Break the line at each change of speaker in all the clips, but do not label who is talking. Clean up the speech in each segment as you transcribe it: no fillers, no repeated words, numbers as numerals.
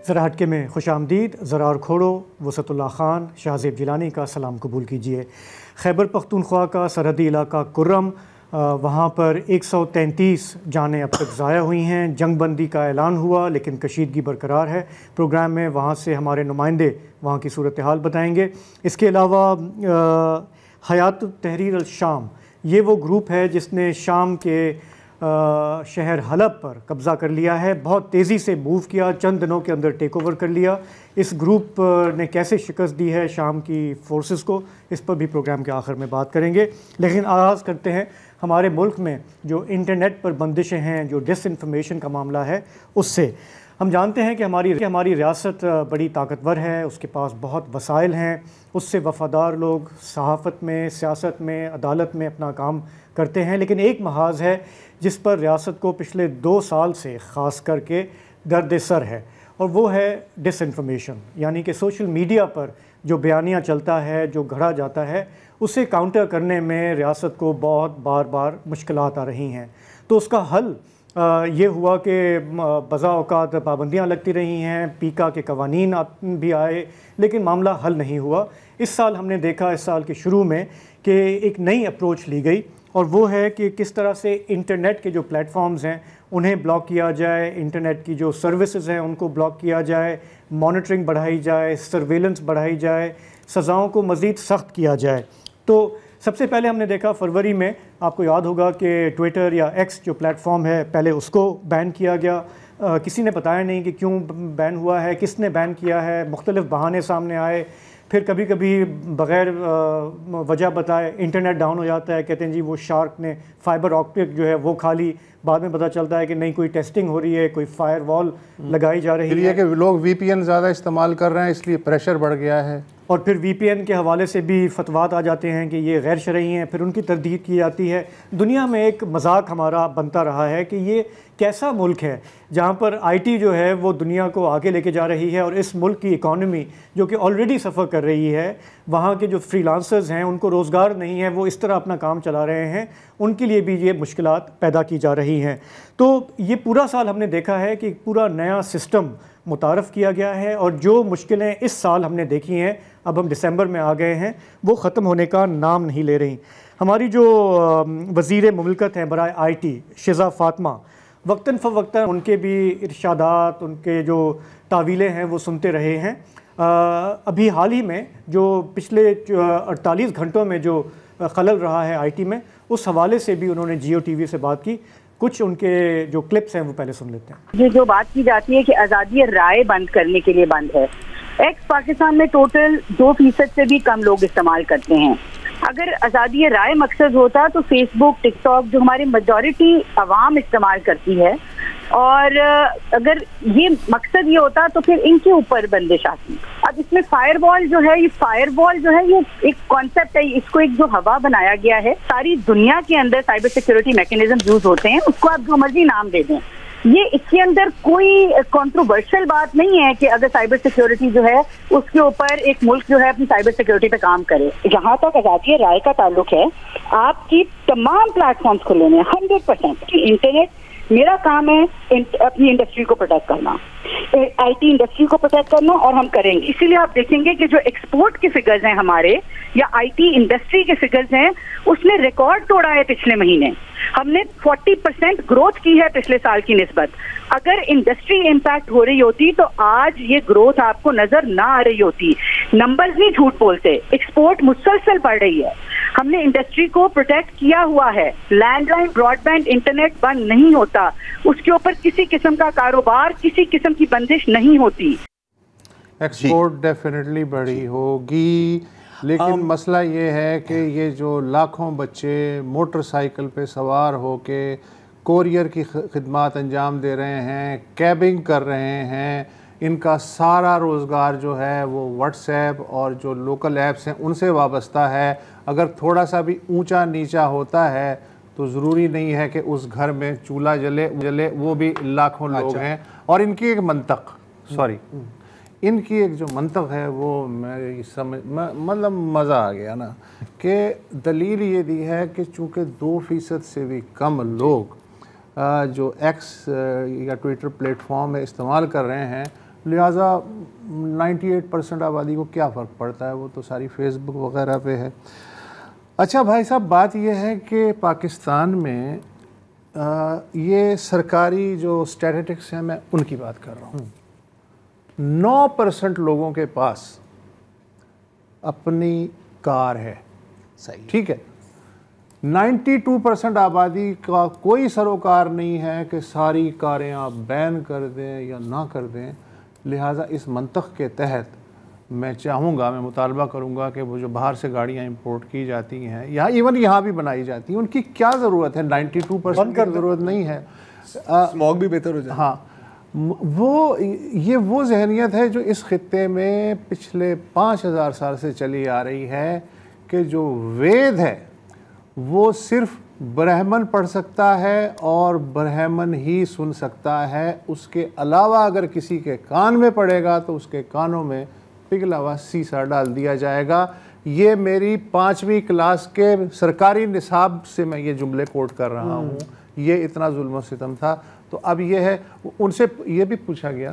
ذرا ہٹکے میں خوش آمدید. ذرا اور کھوڑو وسعت اللہ خان شاہزیب جیلانی کا سلام قبول کیجیے. خیبر پختونخوا کا سرحدی علاقہ کرم، وہاں پر 133 جانیں اب تک ضائع ہوئی ہیں. جنگ بندی کا اعلان ہوا لیکن کشیدگی برقرار ہے. پروگرام میں وہاں سے ہمارے نمائندے وہاں کی صورتحال بتائیں گے. اس کے علاوہ حیات تحریر الشام، یہ وہ گروپ ہے جس نے شام کے شہر حلب پر قبضہ کر لیا ہے. بہت تیزی سے موو کیا، چند دنوں کے اندر ٹیک اوور کر لیا. اس گروپ نے کیسے شکست دی ہے شام کی فورسز کو، اس پر بھی پروگرام کے آخر میں بات کریں گے. لیکن آغاز کرتے ہیں ہمارے ملک میں جو انٹرنیٹ پر بندشیں ہیں، جو ڈس انفارمیشن کا معاملہ ہے اس سے. ہم جانتے ہیں کہ ہماری ریاست بڑی طاقتور ہے، اس کے پاس بہت وسائل ہیں، اس سے وفادار لوگ صحافت میں، سیاست میں، عدالت میں اپنا کام کرتے ہیں. لیکن ایک محاذ ہے جس پر ریاست کو پچھلے 2 سال سے خاص کر کے درد سر ہے، اور وہ ہے ڈس انفارمیشن. یعنی کہ سوشل میڈیا پر جو بیانیہ چلتا ہے، جو گھڑا جاتا ہے، اسے کاؤنٹر کرنے میں ریاست کو بہت بار مشکلات آ رہی ہیں. تو اس کا حل یہ ہوا کہ بضع اوقات پابندیاں لگتی رہی ہیں، پیکا کے قوانین بھی آئے، لیکن معاملہ حل نہیں ہوا. اس سال ہم نے دیکھا، اس سال کے شروع میں، کہ ایک نئی اپروچ لی گئی، اور وہ ہے کہ کس طرح سے انٹرنیٹ کے جو پلیٹ فارمز ہیں انہیں بلاک کیا جائے، انٹرنیٹ کی جو سروسز ہیں ان کو بلاک کیا جائے، مانیٹرنگ بڑھائی جائے، سرویلنس بڑھائی جائے، سزاؤں کو مزید سخت کیا جائے. تو سب سے پہلے ہم نے دیکھا فروری میں، آپ کو یاد ہوگا کہ ٹویٹر یا ایکس جو پلیٹ فارم ہے پہلے اس کو بین کیا گیا. کسی نے بتایا نہیں کہ کیوں بین ہوا ہے، کس نے بین کیا ہے. مختلف بہانے سامنے آئے. پھر کبھی کبھی بغیر وجہ بتائے انٹرنیٹ ڈاؤن ہو جاتا ہے، کہتے ہیں جی وہ شارک نے فائبر آپٹک جو ہے وہ کھا لی. بعد میں پتہ چلتا ہے کہ نہیں، کوئی ٹیسٹنگ ہو رہی ہے، کوئی فائر وال لگائی جا رہی ہے.
یہ کہ لوگ وی پی این زیادہ استعمال کر رہے ہیں، اس لیے پریشر بڑھ گیا ہے.
اور پھر وی پی این کے حوالے سے بھی فتویٰ آ جاتے ہیں کہ یہ غیر شرعی ہیں، پھر ان کی تردید کی جاتی ہے. دنیا میں ایک مذاق ہمارا بنتا رہا ہے کہ یہ کیسا ملک ہے جہاں پر آئی ٹی جو ہے وہ دنیا کو آگے لے کے جا رہی ہے، اور اس ملک کی اکانومی جو کہ آلریڈی سفر کر رہی ہے، وہاں کے جو فری لانسرز ہیں ان کو روزگار نہیں ہے، وہ اس طرح اپنا کام چلا رہے ہیں، ان کے لیے بھی یہ مشکلات پیدا کی جا رہی ہیں. تو یہ پورا سال ہم نے دیکھا ہے کہ پورا نیا سسٹم متعارف کیا گیا ہے، اور جو مشکلیں اس سال ہم نے دیکھی ہیں، اب ہم دسمبر میں آ گئے ہیں، وہ ختم ہونے کا نام نہیں لے رہی. ہماری جو وزیر مملکت ہیں برائے آئی ٹی شزا فاطمہ، وقتاً فوقتاً ان کے بھی ارشادات، ان کے جو تعویلیں ہیں وہ سنتے رہے ہیں. ابھی حال ہی میں جو پچھلے 48 گھنٹوں میں جو خلل رہا ہے آئی ٹی میں، اس حوالے سے بھی انہوں نے جیو ٹی وی سے بات کی. کچھ ان کے جو کلپس ہیں وہ پہلے سن لیتے ہیں.
یہ جو بات کی جاتی ہے کہ آزادی رائے بند کرنے کے لیے بند ہے، ایکس پاکستان میں ٹوٹل 2% سے بھی کم لوگ استعمال کرتے ہیں. اگر آزادی رائے مقصد ہوتا تو فیس بک، ٹک ٹاک جو ہماری میجورٹی عوام استعمال کرتی ہے، اور اگر یہ مقصد یہ ہوتا تو پھر ان کے اوپر بندش آتی. اب اس میں فائر وال جو ہے، یہ ایک کانسیپٹ ہے، اس کو ایک جو ہوا بنایا گیا ہے. ساری دنیا کے اندر سائبر سیکیورٹی میکینزم یوز ہوتے ہیں، اس کو آپ جو مرضی نام دے دیں. یہ اس کے اندر کوئی کنٹروورشل بات نہیں ہے کہ اگر سائبر سیکیورٹی جو ہے اس کے اوپر ایک ملک جو ہے اپنی سائبر سیکیورٹی پہ کام کرے. جہاں تک آزادی رائے کا تعلق ہے، آپ کی تمام پلیٹ فارمز کھلے ہیں 100%. انٹرنیٹ میرا کام ہے اپنی انڈسٹری کو پروٹیکٹ کرنا، آئی ٹی انڈسٹری کو پروٹیکٹ کرنا، اور ہم کریں گے. اسی لیے آپ دیکھیں گے کہ جو ایکسپورٹ کے فگرز ہیں ہمارے، یا آئی ٹی انڈسٹری کے فگرز ہیں، اس نے ریکارڈ توڑا ہے. پچھلے مہینے ہم نے 40% گروتھ کی ہے پچھلے سال کی نسبت. اگر انڈسٹری امپیکٹ ہو رہی ہوتی تو آج یہ گروتھ آپ کو نظر نہ آ رہی ہوتی. نمبرز نہیں جھوٹ بولتے، ایکسپورٹ مسلسل بڑھ رہی ہے. ہم نے انڈسٹری کو پروٹیکٹ کیا ہوا ہے. Landline broadband internet بند نہیں ہوتا، اس کے اوپر کسی قسم کا کاروبار، کسی قسم کی بندش نہیں ہوتی.
ایکسپورٹ ڈیفینیٹلی بڑھی ہوگی، لیکن مسئلہ یہ ہے کہ یہ جو لاکھوں بچے موٹر سائیکل پہ سوار ہو کے کوریئر کی خدمات انجام دے رہے ہیں، کیبنگ کر رہے ہیں، ان کا سارا روزگار جو ہے وہ واٹس ایپ اور جو لوکل ایپس ہیں ان سے وابستہ ہے. اگر تھوڑا سا بھی اونچا نیچا ہوتا ہے تو ضروری نہیں ہے کہ اس گھر میں چولہا جلے، وہ بھی لاکھوں لوگ ہیں. اور ان کی ایک منطق، ان کی ایک جو منطق ہے وہ میری سمجھ مطلب مزہ آ گیا نا، کہ دلیل یہ دی ہے کہ چونکہ 2% سے بھی کم لوگ جو ایکس یا ٹویٹر پلیٹ فارم میں استعمال کر رہے ہیں، لہٰذا 98% آبادی کو کیا فرق پڑتا ہے, وہ تو ساری فیس بک وغیرہ پہ ہے. اچھا بھائی صاحب, بات یہ ہے کہ پاکستان میں یہ سرکاری جو اسٹیٹسٹکس ہیں, میں ان کی بات کر رہا ہوں, 9% لوگوں کے پاس اپنی کار ہے.
صحیح,
ٹھیک ہے. 92% آبادی کا کوئی سروکار نہیں ہے کہ ساری کاریں آپ بین کر دیں یا نہ کر دیں. لہٰذا اس منطق کے تحت میں چاہوں گا, میں مطالبہ کروں گا کہ وہ جو باہر سے گاڑیاں امپورٹ کی جاتی ہیں یا ایون یہاں بھی بنائی جاتی ہیں, ان کی کیا ضرورت ہے؟ 92% کی ضرورت نہیں ہے.
اسموگ بھی بہتر ہو جائے.
ہاں, وہ ذہنیت ہے جو اس خطے میں پچھلے 5000 سال سے چلی آ رہی ہے کہ جو وید ہے وہ صرف برہمن پڑھ سکتا ہے اور برہمن ہی سن سکتا ہے. اس کے علاوہ اگر کسی کے کان میں پڑے گا تو اس کے کانوں میں پگھلا ہوا سیسا ڈال دیا جائے گا. یہ میری 5ویں کلاس کے سرکاری نصاب سے میں یہ جملے کوٹ کر رہا ہوں. یہ اتنا ظلم و ستم تھا. تو اب یہ ہے, ان سے یہ بھی پوچھا گیا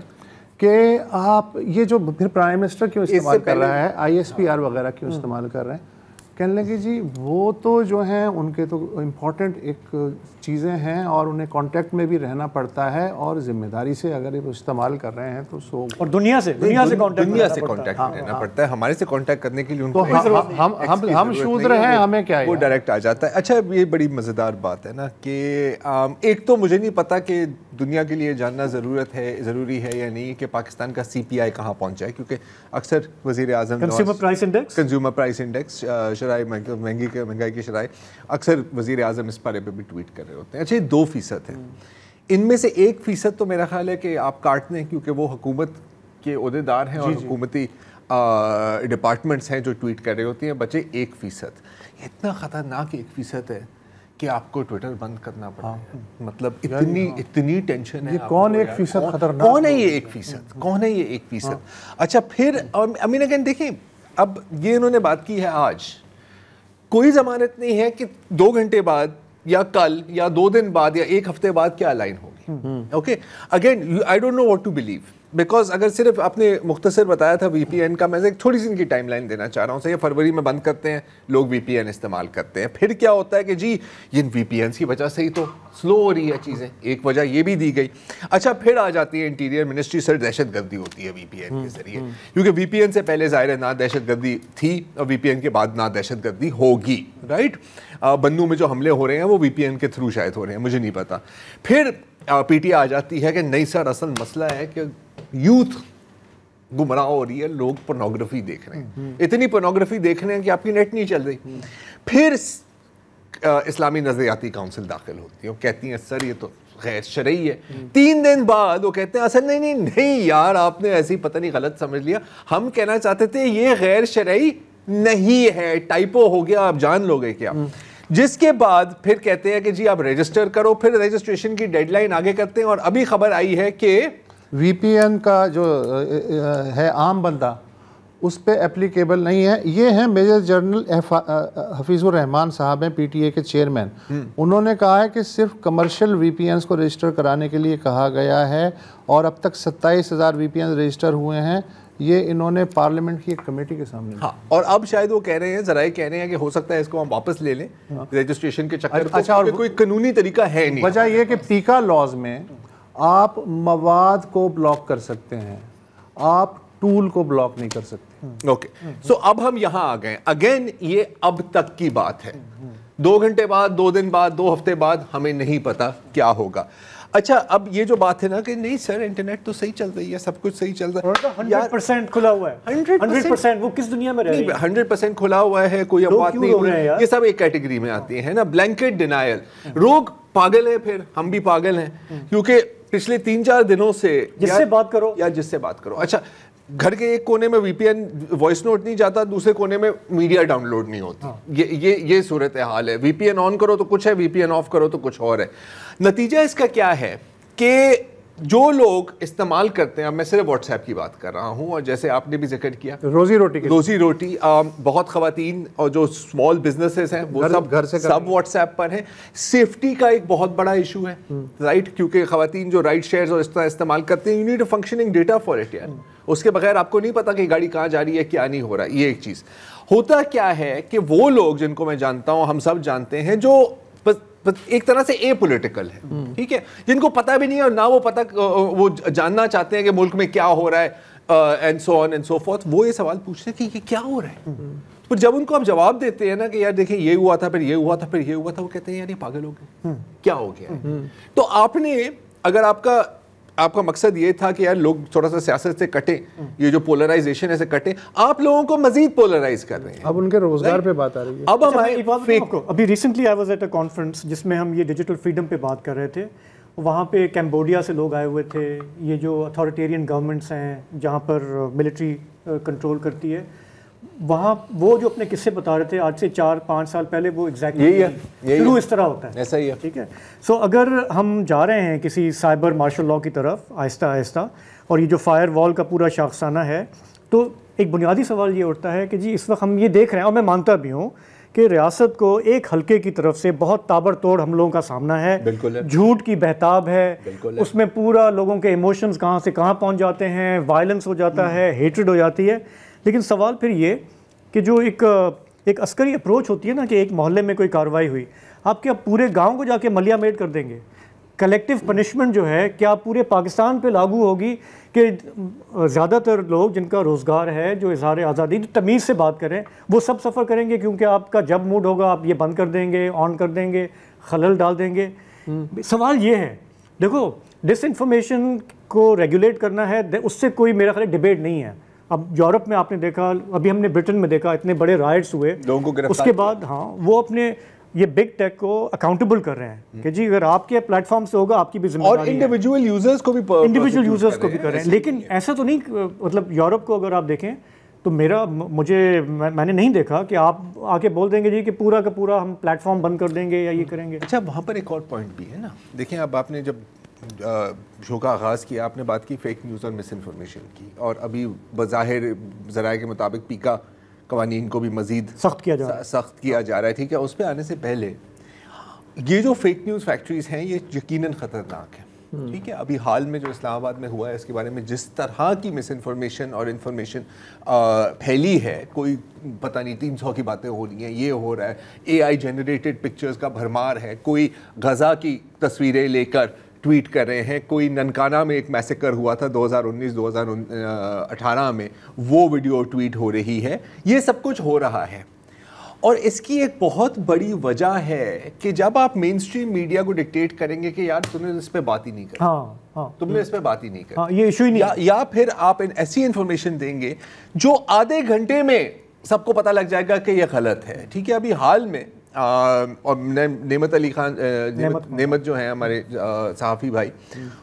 کہ آپ یہ جو پھر پرائم منسٹر کیوں استعمال کر رہا ہے, ISPR وغیرہ کیوں استعمال کر رہے ہیں, کہنے لگے جی وہ تو جو ہیں ان کے تو امپورٹنٹ ایک چیزیں ہیں اور انہیں کانٹیکٹ میں بھی رہنا پڑتا ہے, اور ذمہ داری سے اگر وہ استعمال کر رہے ہیں تو سو
اور دنیا سے کانٹیکٹ
میں رہنا پڑتا ہے. ہمارے سے کانٹیکٹ کرنے کے لیے ان کو
ہم شودر ہیں, ہمیں کیا ہے,
وہ ڈائریکٹ آ جاتا ہے. اچھا, یہ بڑی مزیدار بات ہے نا کہ ایک تو مجھے نہیں پتا کہ دنیا کے لیے جاننا ضروری ہے یا نہیں کہ پاکستان کا CPI کہاں پہنچا ہے, کیونکہ اکثر وزیر اعظم کنزیومر پرائس انڈیکس مہنگائی کی شرح اکثر وزیر اعظم اس بارے پہ بھی ٹویٹ کر رہے ہوتے ہیں. اچھا, 2% ہے, ان میں سے 1% تو میرا خیال ہے کہ آپ کاٹ لیں کیونکہ وہ حکومت کے عہدیدار ہیں اور حکومتی ڈپارٹمنٹس ہیں جو ٹویٹ کر رہے ہوتے ہیں. بچے 1%, یہ اتنا خطرناک 1% ہے کہ آپ کو ٹویٹر بند کرنا پڑا ہے. مطلب اتنی ٹینشن ہے.
کون 1% خطرناک,
کون ہے یہ 1%, کون ہے یہ 1%؟ اچھا پھر امین اگین دیکھیں, اب یہ انہوں نے بات کی ہے آج, کوئی ضمانت نہیں ہے کہ 2 گھنٹے بعد یا کل یا 2 دن بعد یا 1 ہفتے بعد کیا لائن ہوگی. Okay, again I don't know what to believe, because اگر صرف آپ نے مختصر بتایا تھا VPN کا, میں ایک تھوڑی سی ان کی ٹائم لائن دینا چاہ رہا ہوں. صحیح, فروری میں بند کرتے ہیں لوگ, VPN استعمال کرتے ہیں. پھر کیا ہوتا ہے کہ جی یہ VPNs کی وجہ سے ہی تو سلو ہو رہی ہے چیزیں, ایک وجہ یہ بھی دی گئی. اچھا, پھر آ جاتی ہے انٹیریئر منسٹری سے دہشت گردی ہوتی ہے VPN کے ذریعے, کیونکہ VPN سے پہلے ظاہر ہے نہ دہشت گردی تھی اور VPN کے بعد نہ دہشت گردی ہوگی, رائٹ. بنوں میں جو حملے ہو رہے ہیں وہ VPN کے تھرو شاید ہو رہے ہیں, مجھے نہیں پتا. پھر PTI آ جاتی ہے کہ نہیں سر, اصل مسئلہ ہے کہ یوتھ گمراہ ہو رہی ہے, لوگ پورنوگرافی دیکھ رہے ہیں, اتنی پورنوگرافی دیکھ رہے ہیں کہ آپ کی نیٹ نہیں چل رہی. پھر اسلامی نظریاتی کونسل داخل ہوتی ہے, وہ کہتی ہیں سر یہ تو غیر شرعی ہے. 3 دن بعد وہ کہتے ہیں اصل نہیں یار, آپ نے ایسی پتہ نہیں غلط سمجھ لیا, ہم کہنا چاہتے تھے یہ غیر شرعی نہیں ہے, ٹائپو ہو گیا, آپ جان لو گے کیا. جس کے بعد پھر کہتے ہیں کہ جی آپ رجسٹر کرو, پھر رجسٹریشن کی ڈیڈ لائن آگے کرتے ہیں. اور ابھی خبر آئی ہے کہ
VPN کا جو ہے عام بندہ اس پہ اپلیکیبل نہیں ہے. یہ ہیں میجر جنرل حفیظ الرحمان صاحب ہیں, PTI کے چیئرمین. انہوں نے کہا ہے کہ صرف کمرشل VPNs کو رجسٹر کرانے کے لیے کہا گیا ہے, اور اب تک 27,000 VPNs رجسٹر ہوئے ہیں. یہ انہوں نے پارلیمنٹ کی ایک کمیٹی کے سامنے.
ہاں, اور اب شاید وہ کہہ رہے ہیں, ذرائع کہہ رہے ہیں کہ ہو سکتا ہے اس کو ہم واپس لے لیں رجسٹریشن کے چکر کو.
اچھا, اور
کوئی قانونی طریقہ ہے نہیں.
وجہ یہ کہ پیکا لاز میں آپ مواد کو بلاک کر سکتے ہیں, آپ ٹول کو بلاک نہیں کر سکتے.
اوکے, سو اب ہم یہاں آ گئے. اگین یہ اب تک کی بات ہے, 2 گھنٹے بعد, 2 دن بعد, 2 ہفتے بعد, ہمیں نہیں پتا کیا ہوگا. اچھا, اب یہ جو بات ہے نا کہ نہیں سر انٹرنیٹ تو صحیح چل رہی ہے, سب کچھ صحیح چل رہا ہے,
100% کھلا ہوا ہے. 100% وہ کس دنیا میں رہ رہی ہے؟
100% کھلا ہوا ہے, کوئی اب بات نہیں ہو رہی ہے. یہ سب ایک کیٹیگری میں آتی ہیں نا, بلینکٹ ڈینائل. لوگ پاگل ہیں, پھر ہم بھی پاگل ہیں, کیونکہ پچھلے 3-4 دنوں سے
جس سے بات کرو
یا جس سے بات کرو. اچھا, گھر کے ایک کونے میں VPN وائس نوٹ نہیں جاتا, دوسرے کونے میں میڈیا ڈاؤن لوڈ نہیں ہوتی. یہ صورتحال ہے. VPN آن کرو تو کچھ ہے, VPN آف کرو تو کچھ اور ہے. نتیجہ اس کا کیا ہے کہ جو لوگ استعمال کرتے ہیں, اب میں صرف واٹس ایپ کی بات کر رہا ہوں, اور جیسے آپ نے بھی ذکر کیا
روزی روٹی
بہت خواتین اور جو اسمال بزنسز ہیں وہ سب واٹس ایپ پر ہیں. سیفٹی کا ایک بہت بڑا ایشو ہے, رائٹ, کیونکہ خواتین جو رائڈ شیئرز اور اس طرح استعمال کرتے ہیں, you need a functioning data for it یار. اس کے بغیر آپ کو نہیں پتا کہ گاڑی کہاں جا رہی ہے, کیا نہیں ہو رہا. یہ ایک چیز ہوتا کیا ہے کہ وہ لوگ جن کو میں جانتا ہوں, ہم سب جانتے ہیں, جو ایک طرح سے اے پولیٹیکل ہے, ٹھیک ہے, جن کو پتہ بھی نہیں ہے اور نہ وہ پتہ وہ جاننا چاہتے ہیں کہ ملک میں کیا ہو رہا ہے and so on and so forth, وہ یہ سوال پوچھتے ہیں کہ یہ کیا ہو رہا ہے. پھر جب ان کو آپ جواب دیتے ہیں نا کہ یار دیکھیں یہ ہوا تھا, پھر یہ ہوا تھا, پھر یہ ہوا تھا, وہ کہتے ہیں یار یہ پاگل ہو گئے, کیا ہو گیا. تو آپ نے, اگر آپ کا مقصد یہ تھا کہ یار لوگ تھوڑا سا سیاست سے کٹیں, یہ جو پولرائزیشن ہے سے کٹیں, آپ لوگوں کو مزید پولرائز کر رہے ہیں.
اب ان کے روزگار پہ بات آ رہی ہے.
اب ابھی recently I was at a conference جس میں ہم یہ ڈیجیٹل فریڈم پہ بات کر رہے تھے. وہاں پہ کیمبوڈیا سے لوگ آئے ہوئے تھے, یہ جو اتھارٹیرین گورنمنٹس ہیں جہاں پر ملٹری کنٹرول کرتی ہے, وہاں وہ جو اپنے قصے بتا رہے تھے آج سے 4-5 سال پہلے, وہ ایگزیکٹلی شروع اس طرح ہوتا ہے.
ایسا ہی ہے,
ٹھیک ہے. سو اگر ہم جا رہے ہیں کسی سائبر مارشل لاء کی طرف آہستہ آہستہ, اور یہ جو فائر وال کا پورا شاخسانہ ہے, تو ایک بنیادی سوال یہ اٹھتا ہے کہ جی اس وقت ہم یہ دیکھ رہے ہیں, اور میں مانتا بھی ہوں کہ ریاست کو ایک حلقے کی طرف سے بہت تابڑ توڑ حملوں کا سامنا ہے, جھوٹ کی بہتاب ہے, اس میں پورا لوگوں کے ایموشنز کہاں سے کہاں پہنچ جاتے ہیں, وائلنس ہو جاتا ہے, ہیٹرڈ ہو جاتی ہے. لیکن سوال پھر یہ کہ جو ایک عسکری اپروچ ہوتی ہے نا, کہ ایک محلے میں کوئی کارروائی ہوئی, آپ کیا پورے گاؤں کو جا کے ملیا میٹ کر دیں گے؟ کلیکٹیو پنشمنٹ جو ہے کیا پورے پاکستان پہ لاگو ہوگی کہ زیادہ تر لوگ جن کا روزگار ہے, جو اظہار آزادی تمیز سے بات کریں, وہ سب سفر کریں گے کیونکہ آپ کا جب موڈ ہوگا آپ یہ بند کر دیں گے, آن کر دیں گے, خلل ڈال دیں گے؟ سوال یہ ہے, دیکھو ڈس انفارمیشن کو ریگولیٹ کرنا ہے, اس سے کوئی میرا خیال ڈیبیٹ نہیں ہے. اب یورپ میں آپ نے دیکھا, ابھی ہم نے برٹن میں دیکھا, اتنے بڑے رائٹس ہوئے, اس کے بعد ہاں وہ اپنے یہ بگ ٹیک کو اکاؤنٹیبل کر رہے ہیں کہ جی اگر آپ کے پلیٹ فارم سے ہوگا آپ کی بھی ذمہ داری ہے, اور
انڈیویجول یوزرز کو بھی
کر رہے ہیں. لیکن ایسا تو نہیں, مطلب یورپ کو اگر آپ دیکھیں تو میں نے نہیں دیکھا کہ آپ آ کے بول دیں گے جی کہ پورا کا پورا ہم پلیٹ فارم بند کر دیں گے یا یہ کریں گے.
اچھا وہاں پر ایک اور پوائنٹ بھی ہے نا, دیکھیں اب آپ نے جب شو کا آغاز کیا, آپ نے بات کی فیک نیوز اور مس انفارمیشن کی, اور ابھی بظاہر ذرائع کے مطابق پیکا قوانین کو بھی مزید سخت کیا جا رہا ہے, ٹھیک ہے. اس پہ آنے سے پہلے یہ جو فیک نیوز فیکٹریز ہیں یہ یقیناً خطرناک ہیں, ٹھیک ہے. ابھی حال میں جو اسلام آباد میں ہوا ہے اس کے بارے میں جس طرح کی مس انفارمیشن اور انفارمیشن پھیلی ہے, کوئی پتہ نہیں 300 کی باتیں ہو رہی ہیں, یہ ہو رہا ہے, اے آئی جنریٹڈ پکچرز کا بھرمار ہے, کوئی غزہ کی تصویریں لے کر ٹویٹ کر رہے ہیں, کوئی ننکانہ میں ایک میسیکر ہوا تھا 2019-2018 میں, وہ ویڈیو ٹویٹ ہو رہی ہے. یہ سب کچھ ہو رہا ہے, اور اس کی ایک بہت بڑی وجہ ہے کہ جب آپ مین اسٹریم میڈیا کو ڈکٹیٹ کریں گے کہ یار تم نے اس پہ بات ہی نہیں کرنی, تم نے اس پہ بات ہی نہیں کرنی,
یہ ایشو ہی نہیں,
یا پھر آپ ایسی انفارمیشن دیں گے جو آدھے گھنٹے میں سب کو پتہ لگ جائے گا کہ یہ غلط ہے, ٹھیک ہے. ابھی حال میں اور نعمت علی خان نعمت جو ہیں ہمارے صحافی بھائی,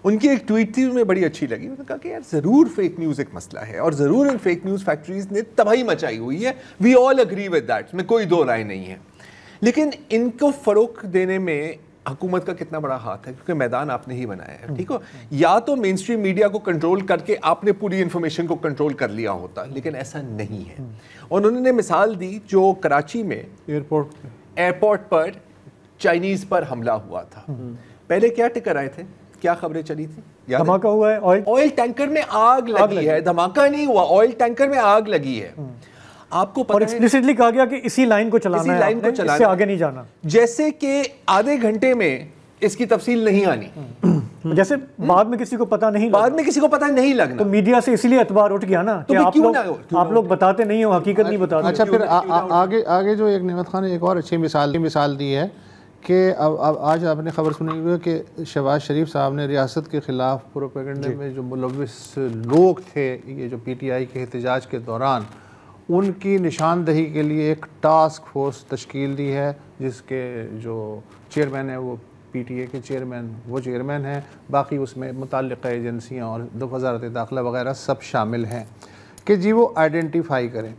ان کی ایک ٹویٹ تھی میں بڑی اچھی لگی. انہوں نے کہا کہ یار ضرور فیک نیوز ایک مسئلہ ہے, اور ضرور ان فیک نیوز فیکٹریز نے تباہی مچائی ہوئی ہے, وی آل اگری ود دیٹ, میں کوئی دو رائے نہیں ہے. لیکن ان کو فروغ دینے میں حکومت کا کتنا بڑا ہاتھ ہے, کیونکہ میدان آپ نے ہی بنایا ہے, ٹھیک ہو. یا تو مین اسٹریم میڈیا کو کنٹرول کر کے آپ نے پوری انفارمیشن کو کنٹرول کر لیا ہوتا, لیکن ایسا نہیں ہے. اور انہوں نے مثال دی جو کراچی میں ایئرپورٹ پر چائنیز پر حملہ ہوا تھا. پہلے کیا ٹکر آئے تھے, کیا خبریں چلی تھی,
دھماکہ ہوا ہے,
آئل ٹینکر میں آگ لگی ہے, دھماکہ نہیں ہوا, آئل ٹینکر میں آگ لگی ہے. آپ کو
اور ایکسپلیسٹلی کہا گیا کہ اسی لائن کو چلانا ہے, اس سے آگے نہیں جانا,
جیسے کہ آدھے گھنٹے میں اس کی تفصیل نہیں آنی,
جیسے بعد میں کسی کو پتہ نہیں لگنا. تو میڈیا سے اسی لیے اعتبار اٹھ گیا نا کہ آپ لوگ بتاتے نہیں ہو, حقیقت نہیں بتاتے.
اچھا پھر آگے جو ایک نعمت خان نے ایک اور اچھی مثال دی ہے کہ اب آج آپ نے خبر سنی ہوئی ہے کہ شہباز شریف صاحب نے ریاست کے خلاف پروپیگنڈے میں جو ملوث لوگ تھے, یہ جو پی ٹی آئی کے احتجاج کے دوران, ان کی نشاندہی کے لیے ایک ٹاسک فورس تشکیل دی ہے, جس کے جو چیئرمین ہے وہ پی ٹی اے کے چیئرمین ہیں, باقی اس میں متعلقہ ایجنسیاں اور وزارت داخلہ وغیرہ سب شامل ہیں کہ جی وہ آئیڈینٹیفائی کریں.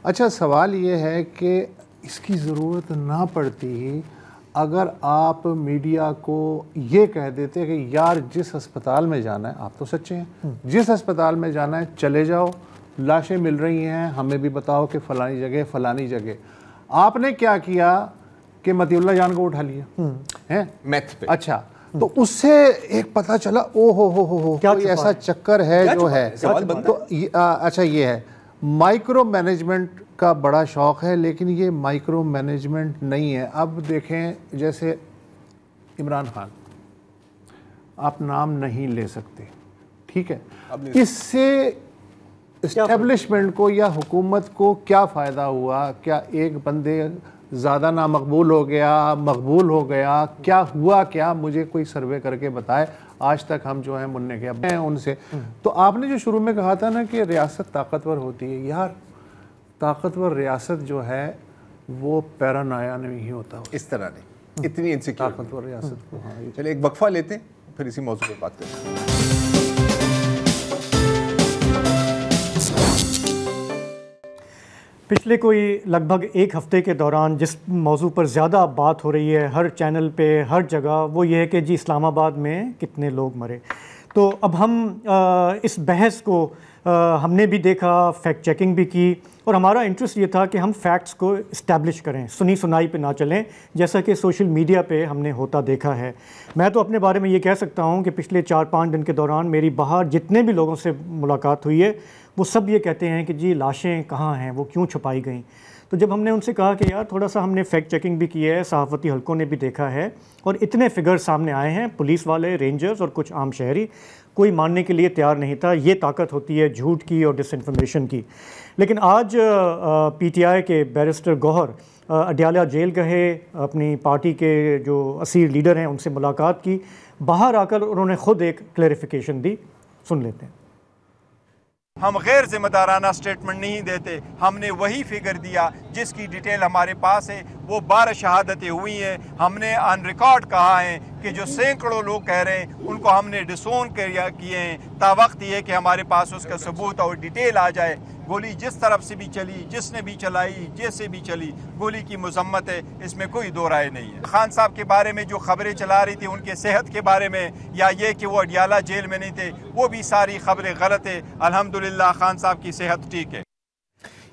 اچھا سوال یہ ہے کہ اس کی ضرورت نہ پڑتی ہی اگر آپ میڈیا کو یہ کہہ دیتے کہ یار جس ہسپتال میں جانا ہے، آپ تو سچے ہیں، جس ہسپتال میں جانا ہے چلے جاؤ، لاشیں مل رہی ہیں، ہمیں بھی بتاؤ کہ فلانی جگہ فلانی جگہ. آپ نے کیا کیا کہ متی اللہ جان کو اٹھا لیا ہیں
میتھ پہ.
اچھا، تو اس سے ایک پتہ چلا او ہو کوئی ایسا چکر ہے جو ہے. تو اچھا یہ ہے مائکرو مینجمنٹ کا بڑا شوق ہے، لیکن یہ مائکرو مینجمنٹ نہیں ہے. اب دیکھیں جیسے عمران خان، آپ نام نہیں لے سکتے، ٹھیک ہے، اس سے اسٹیبلشمنٹ کو یا حکومت کو کیا فائدہ ہوا؟ کیا ایک بندے زیادہ نامقبول ہو گیا، مقبول ہو گیا، کیا ہوا؟ کیا مجھے کوئی سروے کر کے بتائے. آج تک ہم جو ہیں مننے کے ہیں ان سے. تو آپ نے جو شروع میں کہا تھا نا کہ ریاست طاقتور ہوتی ہے، یار طاقتور ریاست جو ہے وہ پیرانویا نہیں ہوتا،
اس طرح نہیں، اتنی انسیکیور
طاقتور ریاست کو.
چلے ایک وقفہ لیتے ہیں، پھر اسی موضوع پہ بات کرتے ہیں.
پچھلے کوئی لگ بھگ ایک ہفتے کے دوران جس موضوع پر زیادہ بات ہو رہی ہے ہر چینل پہ ہر جگہ، وہ یہ ہے کہ جی اسلام آباد میں کتنے لوگ مرے. تو اب ہم اس بحث کو ہم نے بھی دیکھا، فیکٹ چیکنگ بھی کی، اور ہمارا انٹرسٹ یہ تھا کہ ہم فیکٹس کو اسٹیبلش کریں، سنی سنائی پہ نہ چلیں جیسا کہ سوشل میڈیا پہ ہم نے ہوتا دیکھا ہے. میں تو اپنے بارے میں یہ کہہ سکتا ہوں کہ پچھلے 4-5 دن کے دوران میری باہر جتنے بھی لوگوں سے ملاقات ہوئی ہے وہ سب یہ کہتے ہیں کہ جی لاشیں کہاں ہیں، وہ کیوں چھپائی گئیں. تو جب ہم نے ان سے کہا کہ یار تھوڑا سا ہم نے فیکٹ چیکنگ بھی کی ہے، صحافتی حلقوں نے بھی دیکھا ہے، اور اتنے فگر سامنے آئے ہیں، پولیس والے، رینجرز اور کچھ عام شہری، کوئی ماننے کے لیے تیار نہیں تھا. یہ طاقت ہوتی ہے جھوٹ کی اور ڈس انفارمیشن کی. لیکن آج پی ٹی آئی کے بیرسٹر گوہر اڈیالہ جیل گئے، اپنی پارٹی کے جو اسیر لیڈر ہیں ان سے ملاقات کی، باہر آ کر انہوں نے خود ایک کلیریفیکیشن دی. سن لیتے ہیں.
ہم غیر ذمہ دارانہ سٹیٹمنٹ نہیں دیتے، ہم نے وہی فگر دیا جس کی ڈیٹیل ہمارے پاس ہے. وہ 12 شہادتیں ہوئی ہیں. ہم نے آن ریکارڈ کہا ہے کہ جو سینکڑوں لوگ کہہ رہے ہیں ان کو ہم نے ڈسون کیے ہیں. تا وقت یہ کہ ہمارے پاس اس کا ثبوت اور ڈیٹیل آ جائے. گولی جس طرف سے بھی چلی، جس نے بھی چلائی، جیسے بھی چلی، گولی کی مذمت ہے، اس میں کوئی دو رائے نہیں ہے. خان صاحب کے بارے میں جو خبریں چلا رہی تھی ان کے صحت کے بارے میں، یا یہ کہ وہ اڈیالہ جیل میں نہیں تھے، وہ بھی ساری خبریں غلط ہے. الحمدللہ خان صاحب کی صحت ٹھیک ہے.